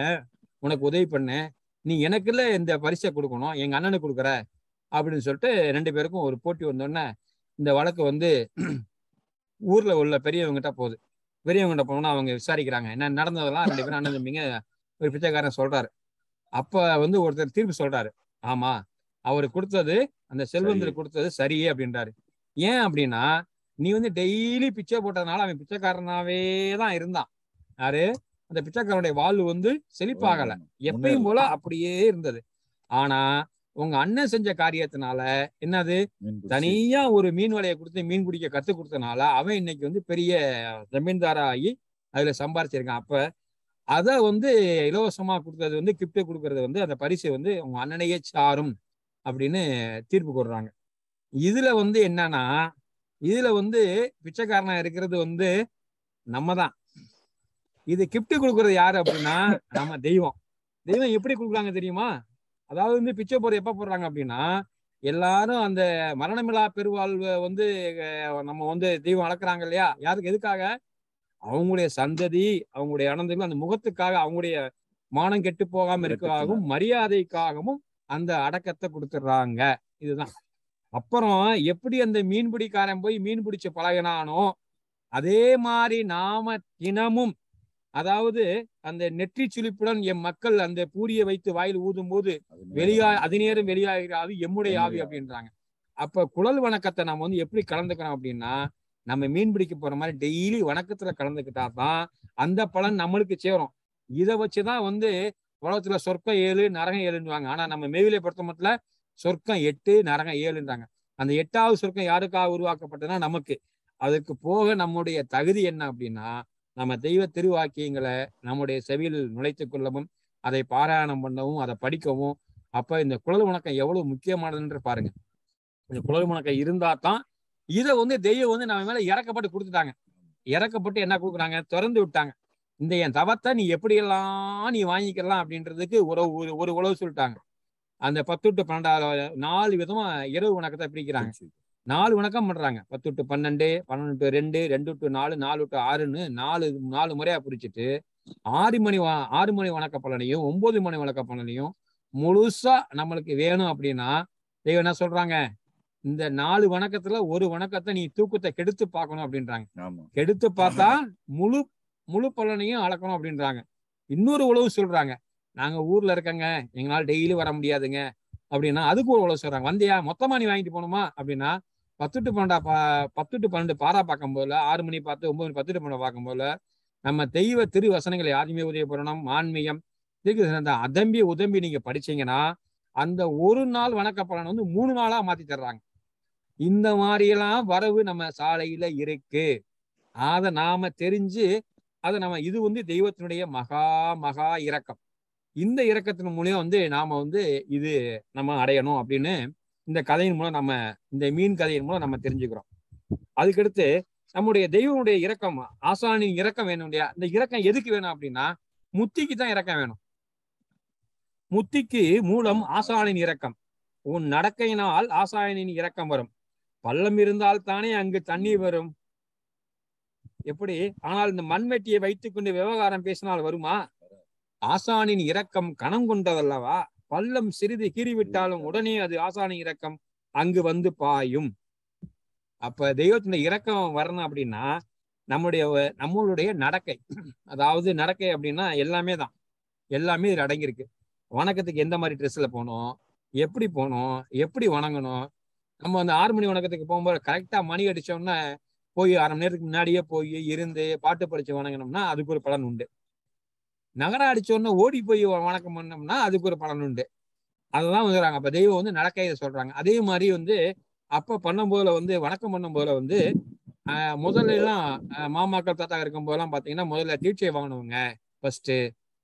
உனக்கு உதவி பண்ணேன், நீ எனக்குள்ள இந்த பரிசை கொடுக்கணும், எங்க அண்ணனுக்கு கொடுக்குற அப்படின்னு சொல்லிட்டு 2 பேருக்கும் ஒரு போட்டி வந்தோடனே இந்த வழக்கு வந்து ஊர்ல உள்ள பெரியவங்கிட்ட போகுது. பெரியவங்கிட்ட போனோம்னா அவங்க விசாரிக்கிறாங்க என்ன நடந்ததெல்லாம். 2 பேரும் அண்ணன் தம்பிங்க ஒரு பிச்சைக்காரன் சொல்றாரு. அப்ப வந்து ஒருத்தர் தீர்ப்பு சொல்றாரு, ஆமா அவரு கொடுத்தது, அந்த செல்வந்தர் கொடுத்தது சரியே அப்படின்றாரு. ஏன் அப்படின்னா, நீ வந்து டெய்லி பிச்சை போட்டதுனால அவன் பிச்சைக்காரனாவே தான் இருந்தான். யாரு? அந்த பிச்சைக்காரனுடைய வாழ்வு வந்து செழிப்பாகல, எப்பயும் போல அப்படியே இருந்தது. ஆனா உங்க அண்ணன் செஞ்ச காரியத்தினால என்னது, தனியா ஒரு மீன் வலையை கொடுத்து மீன் பிடிக்க கத்து கொடுத்தனால அவன் இன்னைக்கு வந்து பெரிய ஜமீன்தாரா ஆகி அதுல சம்பாரிச்சிருக்கான். அப்ப அத வந்து இலவசமா கொடுத்தது வந்து கிஃப்ட் கொடுக்கறது வந்து அந்த பரிசு வந்து உங்க அண்ணனையே சாரும் அப்படின்னு தீர்ப்பு கொடுறாங்க. இதுல வந்து என்னன்னா, இதுல வந்து பிச்சைக்காரனா இருக்கிறது வந்து நம்ம தான். இது கிஃப்ட் கொடுக்கறது யாரு அப்படின்னா நம்ம தெய்வம். தெய்வம் எப்படி கொடுக்குறாங்க தெரியுமா? அதாவது வந்து பிச்சை போற எப்ப போடுறாங்க அப்படின்னா, எல்லாரும் அந்த மரணமில்லா பெருவாழ்வை வந்து நம்ம வந்து தெய்வம் வளர்க்குறாங்க இல்லையா, யாருக்கு எதுக்காக? அவங்களுடைய சந்ததி, அவங்களுடைய அனந்தங்கள், அந்த முகத்துக்காக, அவங்களுடைய மானம் கெட்டு போகாம இருக்காகவும் மரியாதைக்காகவும் அந்த அடக்கத்தை கொடுத்துடுறாங்க. இதுதான். அப்புறம் எப்படி அந்த மீன்பிடிக்காரன் போய் மீன் பிடிச்சு பழகினானோ அதே மாதிரி நாம தினமும், அதாவது அந்த நெற்றி சுழிப்புடன் எம் மக்கள் அந்த பூரியை வைத்து வாயில் ஊதும் போது அதிநேரம் வெளியாகிறாது எம்முடைய ஆவி அப்படின்றாங்க. அப்ப குழல் வணக்கத்தை நம்ம வந்து எப்படி கலந்துக்கிறோம் அப்படின்னா, நம்ம மீன் பிடிக்க போற மாதிரி டெய்லி வணக்கத்துல கலந்துக்கிட்டா தான் அந்த பலன் நம்மளுக்கு சேரும். இதை வச்சுதான் வந்து உலகத்துல சொர்க்கம் 7 நரகம் 7ன்னுவாங்க. ஆனா நம்ம மெய்விலை பொறுத்த மட்டும் சொர்க்கம் 8 நரகம் 7ன்றாங்க. அந்த 8வது சொர்க்கம் யாருக்காக உருவாக்கப்பட்டதுன்னா நமக்கு. அதுக்கு போக நம்முடைய தகுதி என்ன அப்படின்னா, நம்ம தெய்வ திருவாக்கியங்களை நம்முடைய செவியில் நுழைத்து கொள்ளவும், அதை பாராயணம் பண்ணவும், அதை படிக்கவும். அப்ப இந்த குழல் வணக்கம் எவ்வளவு முக்கியமானதுன்னு பாருங்க. இந்த குழல் வணக்கம் இருந்தா தான் இதை வந்து தெய்வம் வந்து நம்ம மேல இறக்கப்பட்டு கொடுத்துட்டாங்க. இறக்கப்பட்டு என்ன கொடுக்குறாங்க, திறந்து விட்டாங்க. இந்த என் தவத்தை நீ எப்படியெல்லாம் நீ வாங்கிக்கலாம் அப்படின்றதுக்கு ஒரு உழவு சொல்லிட்டாங்க. அந்த 10 to 12 4 விதமா இரவு வணக்கத்தை பிரிக்கிறாங்க. 4 வணக்கம் பண்றாங்க. 10 to 12, 12 to 2, 2 to 4, 4 to 6ன்னு 4 முறையா பிரிச்சுட்டு 6 மணி வணக்க பலனையும் 9 மணி வணக்க பலனையும் முழுசா நம்மளுக்கு வேணும் அப்படின்னா தெய்வம் என்ன சொல்றாங்க, இந்த 4 வணக்கத்துல ஒரு வணக்கத்தை நீ தூக்கத்தை கெடுத்து பார்க்கணும் அப்படின்றாங்க. கெடுத்து பார்த்தா முழு பலனையும் அளக்கணும் அப்படின்றாங்க. இன்னொரு உழவு சொல்றாங்க, நாங்க ஊர்ல இருக்கங்க, எங்களால டெய்லி வர முடியாதுங்க அப்படின்னா அதுக்கு ஒரு உழவு சொல்றாங்க. வந்தியா மொத்தமா நீ வாங்கிட்டு போகணுமா அப்படின்னா 10 to 12 பாரா பார்க்கும் போல 6 மணி பார்த்து 9 மணி 10 to 12 பார்க்கும் போல நம்ம தெய்வ திரு வசனங்களை யாருமே உதவி பண்ணணும், ஆன்மீகம் அதம்பி உதம்பி நீங்க படிச்சீங்கன்னா அந்த ஒரு நாள் வணக்க பலன் வந்து 3 நாளா மாத்தி தர்றாங்க. இந்த மாதிரியெல்லாம் வரவு நம்ம சாலையில இருக்கு. அதை நாம தெரிஞ்சு அதை நம்ம இது வந்து தெய்வத்தினுடைய மகா இரக்கம். இந்த இரக்கத்தின் மூலியம் வந்து நாம வந்து இது நம்ம அடையணும் அப்படின்னு இந்த கதையின் மூலம் நம்ம இந்த மீன் கதையின் மூலம் நம்ம தெரிஞ்சுக்கிறோம். அதுக்கடுத்து நம்முடைய தெய்வனுடைய இரக்கம், ஆசானின் இரக்கம் வேணும் இல்லையா? இந்த இரக்கம் எதுக்கு வேணும் அப்படின்னா முத்திக்கு தான் இரக்கம் வேணும். முத்திக்கு மூலம் ஆசானின் இரக்கம். உன் நடக்கையினால் ஆசானின் இரக்கம் வரும். பள்ளம் இருந்தால் தானே அங்கு தண்ணீர் வரும். எப்படி? ஆனால் இந்த மண்வெட்டியை வைத்துக் கொண்டு விவகாரம் பேசினால் வருமா? ஆசானின் இரக்கம் கணம் கொண்டதல்லவா? பள்ளம் சிறிது கீறிவிட்டாலும் உடனே அது ஆசானின் இரக்கம் அங்கு வந்து பாயும். அப்ப தெய்வத்தினுடைய இரக்கம் வரணும் அப்படின்னா நம்மளுடைய நடக்கை, அதாவது நடக்கை அப்படின்னா எல்லாமே தான், எல்லாமே இதுல அடங்கியிருக்கு. வணக்கத்துக்கு எந்த மாதிரி ட்ரெஸ்ல போகணும், எப்படி போகணும், எப்படி வணங்கணும். நம்ம அந்த 6 மணி வணக்கத்துக்கு போகும்போது கரெக்டா மணி அடிச்சோம்னா போய் 1/2 மணி நேரத்துக்கு முன்னாடியே போய் இருந்து பாட்டு படிச்சு வணங்கினோம்னா அதுக்கு ஒரு பலன் உண்டு. நகரம் அடிச்சோன்னா ஓடி போய் வணக்கம் பண்ணோம்னா அதுக்கு ஒரு பலன் உண்டு. அதெல்லாம் வந்துடுறாங்க. அப்ப தெய்வம் வந்து நடக்கையை சொல்றாங்க. அதே மாதிரி வந்து அப்ப பண்ணும் போதுல வந்து வணக்கம் பண்ணும் போதுல வந்து முதல்ல எல்லாம் மாமாக்கள் தாத்தா இருக்கும் போதெல்லாம் பாத்தீங்கன்னா முதல்ல தீட்சை வாங்கினவங்க ஃபர்ஸ்ட்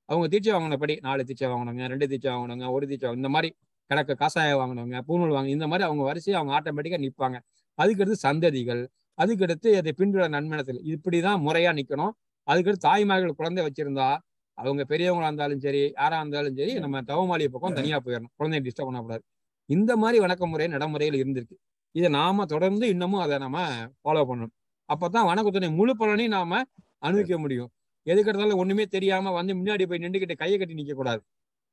அவங்க தீட்சை வாங்கினபடி 4 தீட்சை வாங்கினவங்க, 2 தீட்சை வாங்கினவங்க, 1 தீட்சை இந்த மாதிரி கணக்கு காசாயம் வாங்கினவங்க, பூநூல் வாங்க, இந்த மாதிரி அவங்க வரிசையை அவங்க ஆட்டோமேட்டிக்கா நிற்பாங்க. அதுக்கடுத்து சந்ததிகள், அதுக்கடுத்து அதை பின்துற நன்மனத்தில் இப்படிதான் முறையா நிக்கணும். அதுக்கடுத்து தாய்மார்கள் குழந்தை வச்சிருந்தா அவங்க பெரியவங்களா இருந்தாலும் சரி, யாரா இருந்தாலும் சரி, நம்ம தவமாளிய பக்கம் தனியா போயிடணும், குழந்தைய டிஸ்டர்ப் பண்ணக்கூடாது. இந்த மாதிரி வணக்கமுறை நடைமுறையில் இருந்திருக்கு. இதை நாம தொடர்ந்து இன்னமும் அதை நம்ம ஃபாலோ பண்ணணும். அப்பதான் வணக்கத்துடைய முழு பலனையும் நாம அனுபவிக்க முடியும். எதுக்கெடுத்தாலும் ஒண்ணுமே தெரியாம வந்து முன்னாடி போய் நின்றுக்கிட்டு கையை கட்டி நிக்க கூடாது.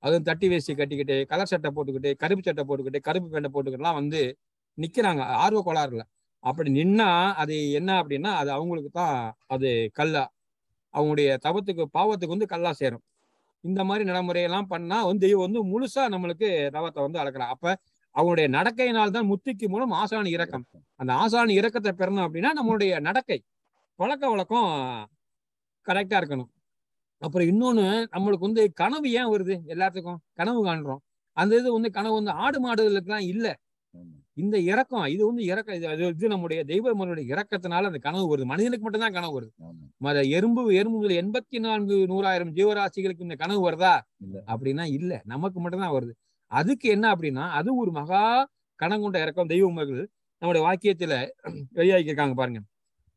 அதுவும் தட்டி வேஷ்டி கட்டிக்கிட்டு, கலர் சட்டை போட்டுக்கிட்டு, கருப்பு சட்டை போட்டுக்கிட்டு, கருப்பு பேண்டை போட்டுக்கிட்டுலாம் வந்து நிக்கிறாங்க ஆர்வ கோளாறுல. அப்படி நின்னா அது என்ன அப்படின்னா அது அவங்களுக்கு தான் அது கல்லா, அவங்களுடைய தவத்துக்கு பாவத்துக்கு வந்து கல்லா சேரும். இந்த மாதிரி நடைமுறையெல்லாம் பண்ணா வந்து தெய்வம் வந்து முழுசா நம்மளுக்கு தவத்தை வந்து அளக்கலாம். அப்ப அவங்களுடைய நடக்கையினால்தான் முத்திக்கு மூலம் ஆசானி இரக்கம். அந்த ஆசானி இரக்கத்தை பெறணும் அப்படின்னா நம்மளுடைய நடக்கை பழக்க வழக்கம் கரெக்டா இருக்கணும். அப்புறம் இன்னொன்னு, நம்மளுக்கு வந்து கனவு ஏன் வருது? எல்லாத்துக்கும் கனவு காண்றோம். அந்த இது வந்து கனவு வந்து ஆடு மாடுகளுக்குலாம் இல்லை. இந்த இரக்கம் இது வந்து இது நம்முடைய தெய்வங்களுடைய இரக்கத்தினால அந்த கனவு வருது. மனிதனுக்கு மட்டும்தான் கனவு வருது. எறும்பு முதல் 84,100,000 ஜீவராசிகளுக்கு இந்த கனவு வருதா அப்படின்னா இல்ல, நமக்கு மட்டும்தான் வருது. அதுக்கு என்ன அப்படின்னா அது ஒரு மகா கணம் கொண்ட இரக்கம் தெய்வங்கள் நம்முடைய வாக்கியத்துல வெளியாகியிருக்காங்க பாருங்க.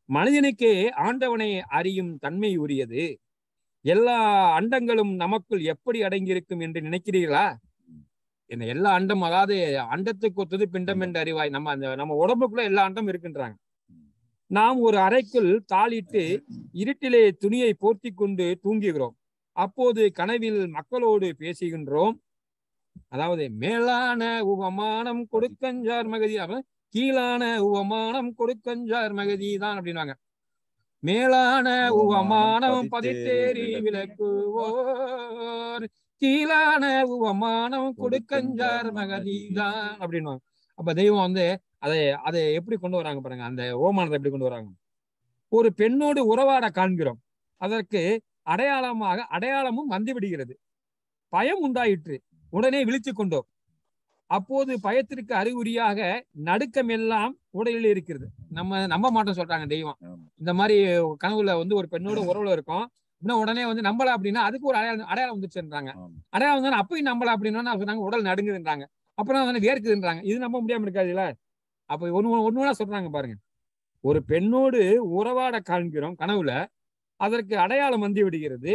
மனிதனுக்கு ஆண்டவனை அறியும் தன்மை உரியது. எல்லா அண்டங்களும் நமக்குள் எப்படி அடங்கியிருக்கும் என்று நினைக்கிறீர்களா? என்ன எல்லா அண்டம், அதாவது அண்டத்துக்கு ஒத்தது பிண்டம் என்று அறிவாய். நம்ம உடம்புக்குள்ள எல்லா அண்டம் இருக்குன்றாங்க. நாம் ஒரு அறைக்குள் தாளிட்டு இருட்டிலே துணியை போர்த்தி கொண்டு தூங்குகிறோம். அப்போது கனவில் மக்களோடு பேசுகின்றோம். அதாவது மேலான உவமானம் கொடுக்கஞ்சார் மகதி, கீழான உவமானம் கொடுக்கஞ்சார் மகதி தான் அப்படின்னாங்க. மேலான உவமானம் பதித்தேறி விளக்குவோர், கீழான உவமானம் கொடுக்கஞ்சார் மகதிதான் அப்படின்வாங்க. அப்ப தெய்வம் வந்து அதை எப்படி கொண்டு வராங்க பாருங்க. அந்த ஓமானத்தை எப்படி கொண்டு வராங்க? ஒரு பெண்ணோடு உறவாட காண்கிறோம். அதற்கு அடையாளமும் வந்து விடுகிறது. பயம் உண்டாயிற்று, உடனே விழித்து கொண்டோம். அப்போது பயத்திற்கு அறிகுறியாக நடுக்கம் எல்லாம் உடலில் இருக்கிறது. நம்ம நம்ப மாட்டோம் சொல்றாங்க தெய்வம். இந்த மாதிரி கனவுல வந்து ஒரு பெண்ணோட உறவுல இருக்கும், இன்னும் உடனே வந்து நம்பல அப்படின்னா அதுக்கு ஒரு அடையாளம் வந்துச்சுன்றாங்க. அடையாளம் வந்து அப்பயும் நம்பல அப்படின்னா சொன்னாங்க உடல் நடுங்குதுன்றாங்க, அப்புறம் வந்து வேர்க்குதுன்றாங்க. இது நம்ப முடியாம இருக்காதுல்ல. அப்ப ஒண்ணுனா சொல்றாங்க பாருங்க. ஒரு பெண்ணோடு உறவாட காண்கிறோம் கனவுல, அதற்கு அடையாளம் வந்து விடுகிறது.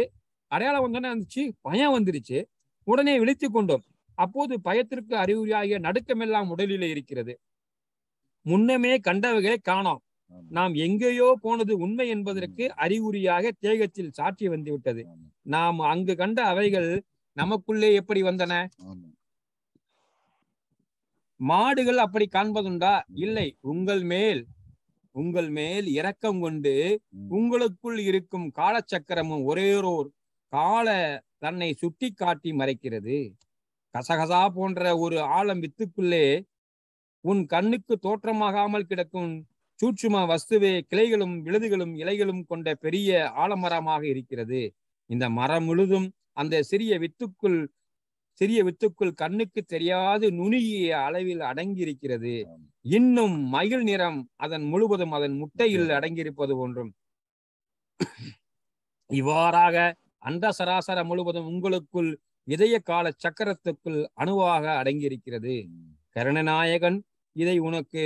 அடையாளம் வந்தோடனே வந்துச்சு, பயம் வந்துருச்சு, உடனே விழித்து கொண்டோம். அப்போது பயத்திற்கு அறிகுறியாகிய நடுக்கமெல்லாம் உடலிலே இருக்கிறது. முன்னமே கண்டவைகளை காணோம், நாம் எங்கேயோ போனது உண்மை என்பதற்கு அறிகுறியாக தேகத்தில் சாட்சி வந்து விட்டது. நாம் அங்கு கண்ட அவைகள் நமக்குள்ளே எப்படி வந்தன? மாடுகள் அப்படி காண்பதுண்டா? இல்லை. உங்கள் மேல் இரக்கம் கொண்டு உங்களுக்குள் இருக்கும் காலச்சக்கரமும் ஒரேரோர் கால தன்னை சுட்டி காட்டி மறைக்கிறது. கசகசா போன்ற ஒரு ஆழம் வித்துக்குள்ளே உன் கண்ணுக்கு தோற்றமாகாமல் கிடக்கும் சூட்சும வஸ்துவே கிளைகளும் விழுதுகளும் இலைகளும் கொண்ட பெரிய ஆலமரமாக இருக்கிறது. இந்த மரம் முழுதும் அந்த சிறிய வித்துக்குள் கண்ணுக்கு தெரியாது நுணுகிய அளவில் அடங்கியிருக்கிறது. இன்னும் மயில் நிறம் அதன் முழுவதும் அதன் முட்டையில் அடங்கியிருப்பது ஒன்றும். இவ்வாறாக அண்ட சராசர முழுவதும் உங்களுக்குள் இதய கால சக்கரத்துக்குள் அணுவாக அடங்கியிருக்கிறது. கருணநாயகன் இதை உனக்கு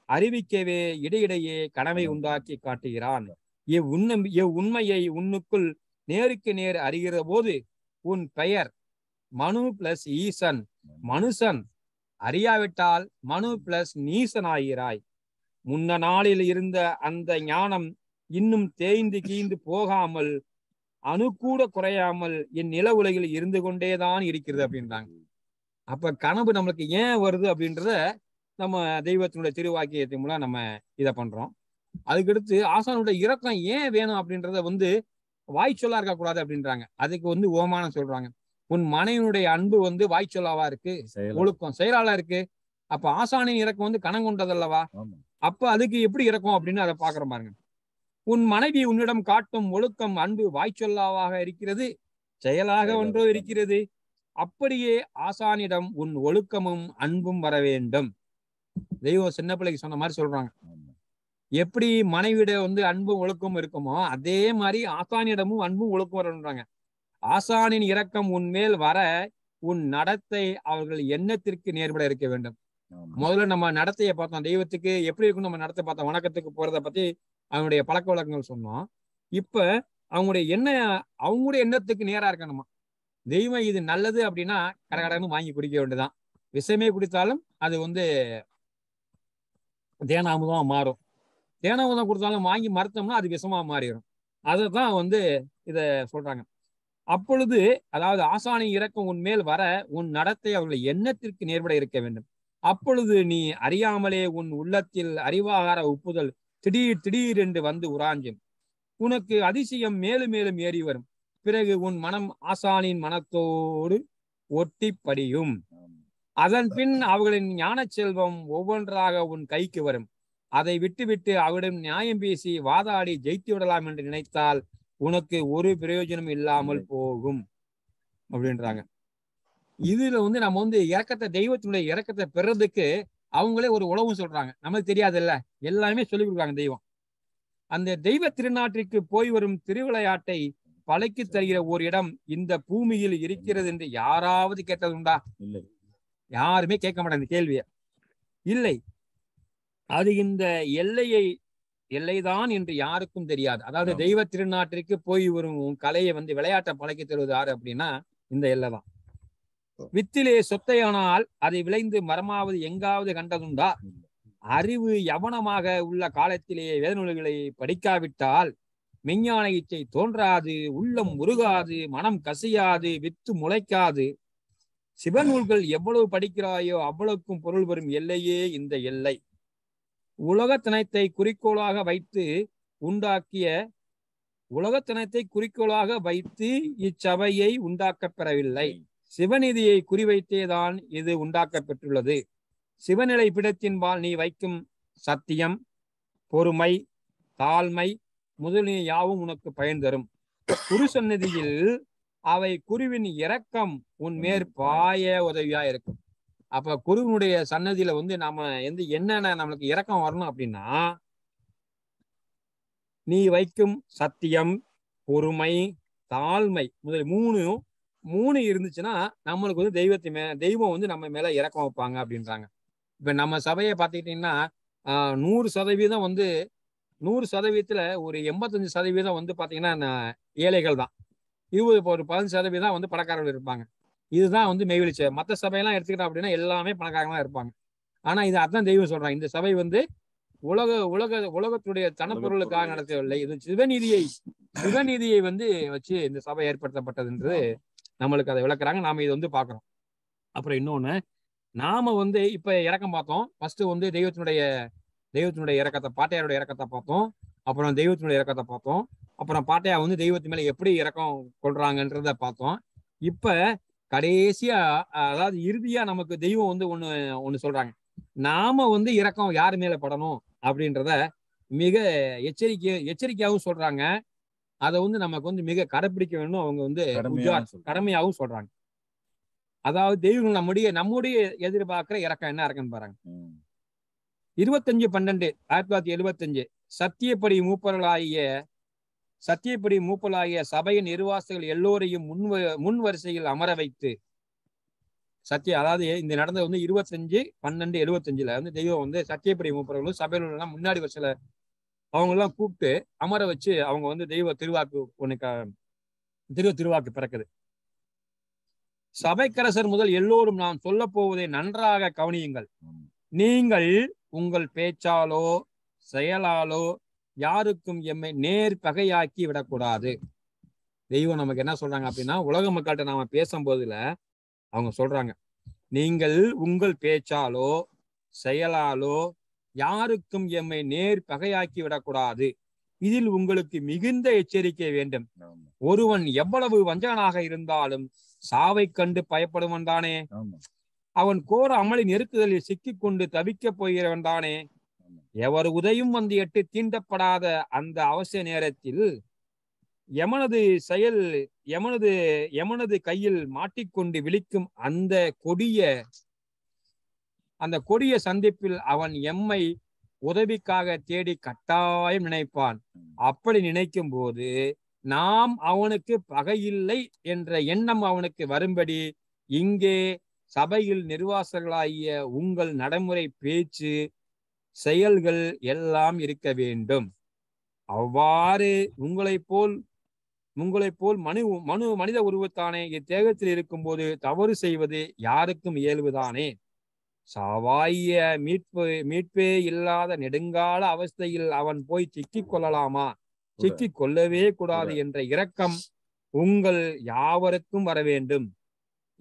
அறிவிக்கவே இடையிடையே கனவை உண்டாக்கி காட்டுகிறான். இவ்வுண்மையை உன்னுக்குள் நேருக்கு நேர் அறிகிற போது உன் பெயர் மனு பிளஸ் ஈசன், மனுஷன். அறியாவிட்டால் மனு பிளஸ் நீசன் ஆகிறாய். முன்ன நாளில் இருந்த அந்த ஞானம் இன்னும் தேய்ந்து கீய்ந்து போகாமல் அணு கூட குறையாமல் என் நில உலகில் இருந்து கொண்டேதான் இருக்கிறது அப்படின்றாங்க. அப்ப கனவு நம்மளுக்கு ஏன் வருது அப்படின்றத நம்ம தெய்வத்தினுடைய திருவாக்கியத்தின் மூலம் நம்ம இதை பண்றோம். அதுக்கடுத்து ஆசானுடைய இரக்கம் ஏன் வேணும் அப்படின்றத வந்து வாய்ச்சொல்லா இருக்கக்கூடாது அப்படின்றாங்க. அதுக்கு வந்து ஓமானம் சொல்றாங்க. உன் மனைவினுடைய அன்பு வந்து வாய்ச்சொல்லாவா இருக்கு, ஒழுக்கம் செயலாளா இருக்கு. அப்ப ஆசானின் இரக்கம் வந்து கணம் கொண்டதல்லவா? அப்ப அதுக்கு எப்படி இருக்கும் அப்படின்னு அதை பாக்குறோம் பாருங்க. உன் மனைவி உன்னிடம் காட்டும் ஒழுக்கம் அன்பு வாய்ச்சொல்லாவாக இருக்கிறது, செயலாக ஒன்றோ இருக்கிறது. அப்படியே ஆசானிடம் உன் ஒழுக்கமும் அன்பும் வர வேண்டும். தெய்வம் சின்ன பிள்ளைக்கு சொன்ன மாதிரி சொல்றாங்க. எப்படி மனைவிட வந்து அன்பும் ஒழுக்கமும் இருக்குமோ அதே மாதிரி ஆசானியிடமும் அன்பும் ஒழுக்கம் வரணுன்றாங்க. ஆசானின் இரக்கம் உன்மேல் வர உன் நடத்தை அவர்கள் எண்ணத்திற்கு நேர்பட இருக்க வேண்டும். முதல்ல நம்ம நடத்தையை பார்த்தோம், தெய்வத்துக்கு எப்படி இருக்கும் நம்ம நடத்தை பார்த்தோம், வணக்கத்துக்கு போறதை பத்தி அவங்களுடைய பழக்க வழக்கங்கள் சொன்னோம். இப்ப அவங்களுடைய எண்ணத்துக்கு நேரா இருக்கணுமா. தெய்வம் இது நல்லது அப்படின்னா கடகடன்னு வாங்கி குடிக்க வேண்டியதுதான். விஷமே குடித்தாலும் அது வந்து தேனாமுதம் மாறும். தேனாமுதம் கொடுத்தாலும் வாங்கி மறுத்தோம்னா அது விஷமா மாறிடும். அதைதான் வந்து இத சொல்றாங்க. அப்பொழுது அதாவது ஆசானின் இரக்கம் உன்மேல் வர உன் நடத்தை அவர்கள் எண்ணத்திற்கு நேர்பட இருக்க வேண்டும். அப்பொழுது நீ அறியாமலே உன் உள்ளத்தில் அறிவாகார ஒப்புதல் திடீர் என்று வந்து உராஞ்சும். உனக்கு அதிசயம் மேலும் மேலும் ஏறி வரும். பிறகு உன் மனம் ஆசானின் மனத்தோடு ஒட்டி படியும். அதன் பின் அவர்களின் ஞான செல்வம் ஒவ்வொன்றாக உன் கைக்கு வரும். அதை விட்டுவிட்டு அவரிடம் நியாயம் பேசி வாதாடி ஜெயித்து விடலாம் என்று நினைத்தால் உனக்கு ஒரு பிரயோஜனம் இல்லாமல் போகும் அப்படின்றாங்க. இதுல வந்து நம்ம வந்து இரக்கத்தை, தெய்வத்தினுடைய இரக்கத்தை பெறதுக்கு அவங்களே ஒரு உளவும் சொல்றாங்க. நமக்கு தெரியாது இல்ல, எல்லாமே சொல்லிக் கொடுக்குறாங்க தெய்வம். அந்த தெய்வ திருநாட்டிற்கு போய் வரும் திருவிளையாட்டை பழக்கி தருகிற ஒரு இடம் இந்த பூமியில் இருக்கிறது என்று யாராவது கேட்டது உண்டா? இல்லை, யாருமே கேட்க மாட்டாங்க இந்த கேள்விய. இல்லை, அது இந்த எல்லைதான் என்று யாருக்கும் தெரியாது. அதாவது தெய்வ திருநாட்டிற்கு போய் வரும் கலையை வந்து விளையாட்டை பழக்கி தருவது யாரு அப்படின்னா இந்த எல்லை தான். வித்திலே சொத்தையானால் அதை விளைந்து மரமாவது எங்காவது கண்டதுண்டா? அறிவு யவனமாக உள்ள காலத்திலேயே வேத நூல்களை படிக்காவிட்டால் மெஞ்ஞான இச்சை தோன்றாது, உள்ளம் உருகாது, மனம் கசியாது, வித்து முளைக்காது. சிவநூல்கள் எவ்வளவு படிக்கிறாயோ அவ்வளவுக்கும் பொருள் வரும் எல்லையே இந்த எல்லை. உலகத்தினத்தை குறிக்கோளாக வைத்து இச்சபையை உண்டாக்க பெறவில்லை. சிவநீதியை குறிவைத்தேதான் இது உண்டாக்க பெற்றுள்ளது. சிவநிலை பிடத்தின்பால் நீ வைக்கும் சத்தியம், பொறுமை, தாழ்மை முதலிய யாவும் உனக்கு பயன் தரும். குரு சந்நிதியில் அவை குருவின் இரக்கம் உன் மேற்பாய உதவியா இருக்கும். அப்ப குருவினுடைய சன்னதியில வந்து நாம என்னென்ன நம்மளுக்கு இரக்கம் வரணும் அப்படின்னா, நீ வைக்கும் சத்தியம், பொறுமை, தாழ்மை முதல் மூணு இருந்துச்சுன்னா நம்மளுக்கு வந்து தெய்வம் வந்து நம்ம மேல இரக்கம் வைப்பாங்க அப்படின்றாங்க. இப்ப நம்ம சபையை பார்த்துக்கிட்டீங்கன்னா 100% வந்து 100%த்துல ஒரு 85% வந்து பாத்தீங்கன்னா ஏழைகள் தான். ஒரு 15% வந்து பணக்காரர்கள் இருப்பாங்க. இதுதான் வந்து மெய்வெளிச்ச. மற்ற சபையெல்லாம் எடுத்துக்கிட்டோம் அப்படின்னா எல்லாமே பணக்காரங்களா இருப்பாங்க. ஆனா இது அதான் தெய்வம் சொல்றாங்க, இந்த சபை வந்து உலகத்துடைய தனப்பொருளுக்காக நடத்தவில்லை. இது சிவநீதியை வந்து வச்சு இந்த சபை ஏற்படுத்தப்பட்டது என்று நம்மளுக்கு அதை விளக்குறாங்க. நாம இதை வந்து பாக்குறோம். அப்புறம் இன்னொன்னு, நாம வந்து இப்ப இறக்கம் பார்த்தோம். ஃபர்ஸ்ட் வந்து தெய்வத்தினுடைய இறக்கத்தை, பாட்டையாருடைய இறக்கத்தை பார்த்தோம். அப்புறம் தெய்வத்தினுடைய இறக்கத்தை பார்த்தோம். அப்புறம் பாட்டையா வந்து தெய்வத்து மேல எப்படி இறக்கம் கொள்றாங்கன்றத பார்த்தோம். இப்ப கடைசியா அதாவது இறுதியா நமக்கு தெய்வம் வந்து ஒண்ணு சொல்றாங்க. நாம வந்து இரக்கம் யாரு மேல படணும் அப்படின்றத மிக எச்சரிக்கையாகவும் சொல்றாங்க. அதை வந்து நமக்கு வந்து மிக கடைப்பிடிக்க வேண்டும். அவங்க வந்து கடமையாகவும் சொல்றாங்க. அதாவது தெய்வம் நம்முடைய எதிர்பார்க்கிற இரக்கம் என்ன இருக்குன்னு பாருங்க. 25/12/1975 சத்தியப்படி மூப்பர்களாகிய சபையின் நிர்வாசிகள் எல்லோரையும் முன் வரிசையில் அமர வைத்து அதாவது இந்த நடந்தது வந்து 25/12/75 வந்து தெய்வம் வந்து சத்தியப்படி மூப்பர்களும் சபையில் எல்லாம் முன்னாடி வரிசையில அவங்க எல்லாம் கூப்பிட்டு அமர வச்சு அவங்க வந்து தெய்வ திருவாக்கு பிறக்குது. சபைக்கரசர் முதல் எல்லோரும் நான் சொல்ல போவதை நன்றாக கவனியுங்கள். நீங்கள் உங்கள் பேச்சாலோ செயலாலோ யாருக்கும் எம்மை நேர் பகையாக்கி விடக்கூடாது. தெய்வம் நமக்கு என்ன சொல்றாங்க அப்படின்னா, உலக மக்கள்கிட்ட நாம பேசும்போதுல அவங்க சொல்றாங்க, நீங்கள் உங்கள் பேச்சாலோ செயலாலோ யாருக்கும் எம்மை நேர் பகையாக்கி விடக்கூடாது. இதில் உங்களுக்கு மிகுந்த எச்சரிக்கை வேண்டும். ஒருவன் எவ்வளவு வஞ்சகனாக இருந்தாலும் சாவை கண்டு பயப்படுவன் தானே. அவன் கோர அமளி நெருக்குதலில் சிக்கிக் கொண்டு தவிக்க போகிறவன் தானே. எவர் உதயும் வந்து எட்டு தீண்டப்படாத அந்த அவசிய நேரத்தில் எமனது கையில் மாட்டிக்கொண்டு விழிக்கும் அந்த கொடிய சந்திப்பில் அவன் எம்மை உதவிக்காக தேடி கட்டாயம் நினைப்பான். அப்படி நினைக்கும் போது நாம் அவனுக்கு பகையில்லை என்ற எண்ணம் அவனுக்கு வரும்படி இங்கே சபையில் நிர்வாசகர்களாகிய உங்கள் நடைமுறை, பேச்சு, செயல்கள் எல்லாம் இருக்க வேண்டும். அவ்வாறு உங்களைப் போல் மனித உருவத்தானே இத்தேகத்தில் இருக்கும் போது தவறு செய்வது யாருக்கும் இயல்புதானே. சாவாய மீட்பே இல்லாத நெடுங்கால அவஸ்தையில் அவன் போய் சிக்கிக் கொள்ளலாமா? சிக்கிக் கொள்ளவே கூடாது என்ற இரக்கம் உங்கள் யாவருக்கும் வர வேண்டும்.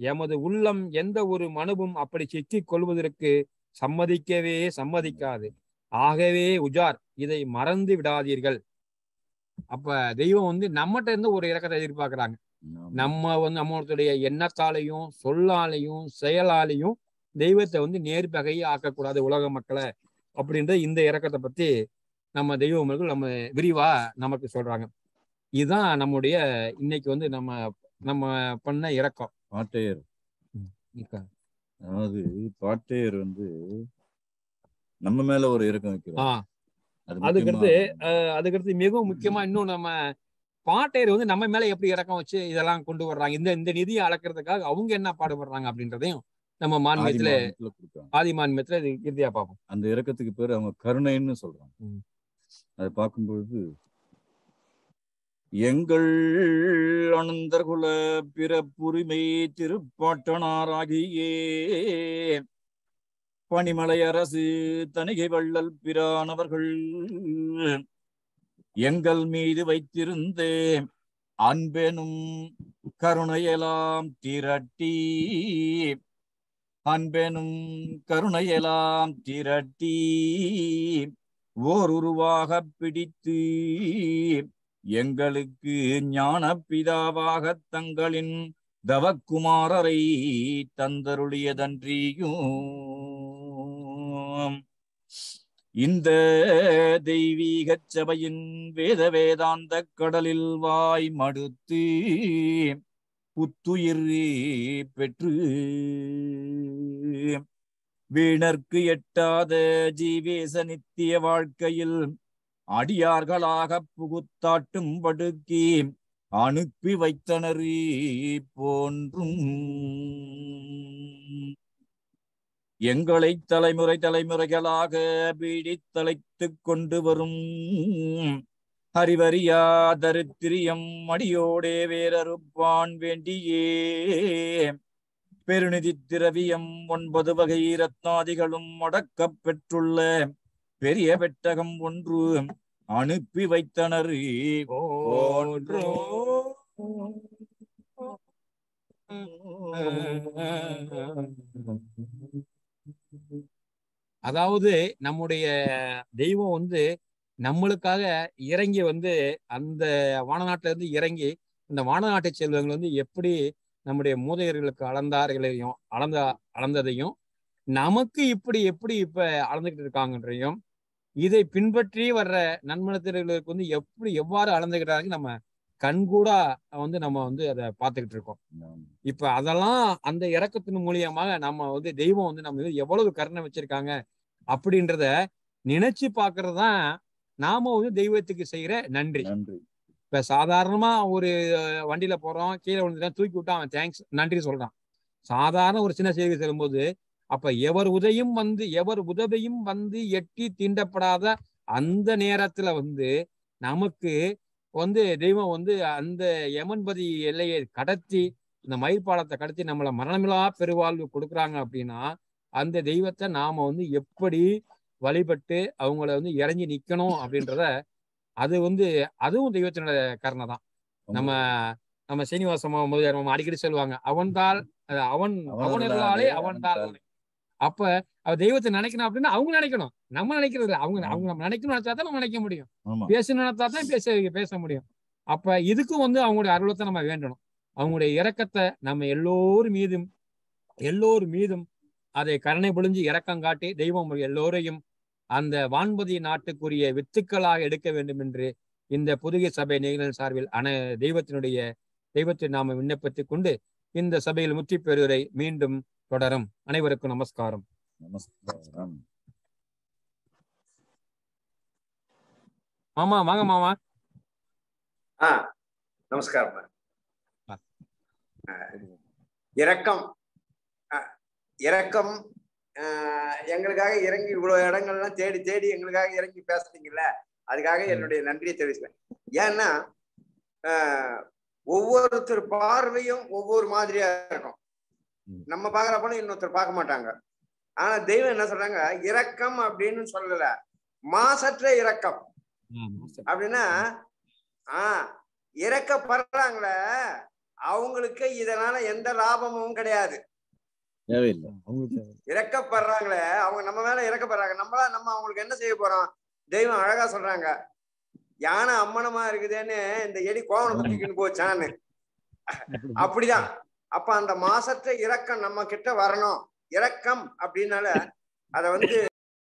எமது உள்ளம் எந்த ஒரு மனுவும் அப்படி சிக்கிக் கொள்வதற்கு சம்மதிக்காது. ஆகவே உஜார், இதை மறந்து விடாதீர்கள். அப்ப தெய்வம் வந்து நம்மகிட்ட இருந்து ஒரு இரக்கத்தை எதிர்பார்க்கிறாங்க. நம்மளுடைய எண்ணத்தாலையும் சொல்லாலையும் செயலாலையும் தெய்வத்தை வந்து நேர்பகையை ஆக்கக்கூடாது உலக மக்களை அப்படின்ற இந்த இரக்கத்தை பத்தி நம்ம தெய்வங்கள் நம்ம விரிவா நமக்கு சொல்றாங்க. இதுதான் நம்முடைய இன்னைக்கு வந்து நம்ம பண்ண இரக்கம். பாட்டையர், அதாவது பாட்டையர் வந்து நம்ம மேல ஒரு இரக்கம் வைக்கிறோம். அதுக்கடுத்து மிகவும் முக்கியமா இன்னும் நம்ம பாட்டையர் வந்து நம்ம மேல எப்படி இரக்கம் வச்சு இதெல்லாம் கொண்டு வர்றாங்க, இந்த நிதியை அளக்கிறதுக்காக அவங்க என்ன பாடுபடுறாங்க அப்படின்றதையும் நம்ம மான்மியத்துல ஆதி மான்மியத்துல இறுதியா பார்ப்போம். அந்த இரக்கத்துக்கு பேரு அவங்க கருணைன்னு சொல்றாங்க. அதை பார்க்கும்பொழுது எங்கள் அனந்தர்குல பிறப்புரிமை திருப்பாட்டனாராகியே பனிமலை அரசு தணிகை வள்ளல் பிரானவர்கள் எங்கள் மீது வைத்திருந்த அன்பெனும் கருணையெல்லாம் திரட்டி ஓர் உருவாக பிடித்து எங்களுக்கு ஞான பிதாவாக தங்களின் தவக்குமாரரை தந்தருளியதன்றியும் இந்த தெய்வீக சபையின் வேதாந்த கடலில் வாய் மடுத்து புத்துயிர் பெற்று வீணர்க்கு எட்டாத ஜீவேச நித்திய வாழ்க்கையில் அடியார்களாக புகுத்தாட்டும் படுக்கி அனுப்பி வைத்தனர் போன்றும் எங்களை தலைமுறைகளாக பீடித்தலைத்து கொண்டு வரும் ஹரிவரியா தரித்திரியம் அடியோடே வேறறுப்பான் வேண்டியே பெருநிதி திரவியம் 9 வகை ரத்னாதிகளும் அடக்கப் பெற்றுள்ள பெரிய பெட்டகம் ஒன்று அனுப்பி வைத்தனர். அதாவது நம்முடைய தெய்வம் வந்து நம்மளுக்காக இறங்கி வந்து அந்த வானநாட்டுல இருந்து இறங்கி இந்த வானநாட்டு செல்வங்கள் வந்து எப்படி நம்முடைய மூதையர்களுக்கு அளந்ததையும் நமக்கு எப்படி இப்ப அளந்துகிட்டு இருக்காங்கன்றையும் இதை பின்பற்றி வர்ற நன்மனத்தினர்களுக்கு வந்து எவ்வாறு அளந்துகிட்டாங்க நம்ம கண்கூடா வந்து நம்ம வந்து அதை பார்த்துக்கிட்டு இருக்கோம். இப்ப அதெல்லாம் அந்த இரக்கத்தின் மூலியமாக நம்ம வந்து தெய்வம் வந்து நம்ம எவ்வளவு கருணை வச்சிருக்காங்க அப்படின்றத நினைச்சு பாக்குறதுதான் நாம வந்து தெய்வத்துக்கு செய்யற நன்றி. இப்ப சாதாரணமா ஒரு வண்டியில போறோம், கீழே விழுந்துட்டான், தூக்கி விட்டா அவன் தேங்க்ஸ் நன்றி சொல்றான். சாதாரண ஒரு சின்ன செய்தி செல்லும்போது அப்ப எவர் உதவியும் வந்து எட்டி தீண்டப்படாத அந்த நேரத்துல வந்து நமக்கு வந்து தெய்வம் வந்து அந்த யமன்பதி எல்லையை கடத்தி இந்த மயிர்பாலத்தை கடத்தி நம்மளை மரணமில்லா பெருவாழ்வு கொடுக்குறாங்க அப்படின்னா அந்த தெய்வத்தை நாம வந்து எப்படி வழிபட்டு அவங்கள வந்து இறங்கி நிக்கணும் அப்படின்றத அது வந்து அதுவும் தெய்வத்தினோட கருணை தான். நம்ம சீனிவாச முதலியார் அடிக்கடி சொல்லுவாங்க, அவனர்களாலே அவன்தான். அப்ப அவ தெய்வத்தை நினைக்கணும் அப்படின்னா அவங்க நினைக்கணும், நம்ம நினைக்கிறது இல்லை. அவங்க நம்ம நினைக்கணும்னு நினைச்சாதான் நம்ம நினைக்க முடியும், பேசணும்னு நினைச்சாதான் பேச முடியும். அப்ப இதுக்கும் வந்து அவங்களுடைய அருளத்தை நம்ம வேண்டணும். அவங்களுடைய இரக்கத்தை நம்ம எல்லோரும் மீதும் அதை கருணை பொழிஞ்சு இரக்கம் காட்டி தெய்வம் எல்லோரையும் அந்த வான்பதி நாட்டுக்குரிய வித்துக்களாக எடுக்க வேண்டும் என்று இந்த புதிய சபை நிகழ்ச்சியின் சார்பில் தெய்வத்தை நாம விண்ணப்பித்துக் கொண்டு இந்த சபையில் முற்றி பெறுவதை மீண்டும் தொடரும். அனைவருக்கும் நமஸ்காரம். மாமா வாங்க மாமா. நமஸ்காரம். இரக்கம் இரக்கம் எங்களுக்காக இறங்கி இவ்வளவு இடங்கள்லாம் தேடி தேடி எங்களுக்காக இறங்கி பேசுறீங்கல்ல, அதுக்காக என்னுடைய நன்றியை தெரிவிச்சுக்கிறேன். ஏன்னா ஒவ்வொருத்தர் பார்வையும் ஒவ்வொரு மாதிரியா இருக்கும். நம்ம பாக்குறப்ப இன்னொருத்தர் பார்க்க மாட்டாங்க. ஆனா தெய்வம் என்ன சொல்றாங்க, இரக்கம் அப்படின்னு சொல்லல, மாசற்ற இரக்கம் அப்படின்னா இறக்கப்படுறாங்கள அவங்களுக்கு இதனால எந்த லாபமும் கிடையாது. இறக்கப்படுறாங்களே அவங்க நம்ம மேல இறக்கப்படுறாங்க, நம்ம அவங்களுக்கு என்ன செய்ய போறோம்? தெய்வம் அழகா சொல்றாங்க, யானை அம்மனமா இருக்குதுன்னு இந்த எலி கோவனை குத்திக்கின்னு போச்சான்னு. அப்படிதான். அப்ப அந்த மாசற்ற இரக்கம் நம்ம கிட்ட வரணும். இரக்கம் அப்படின்னால அத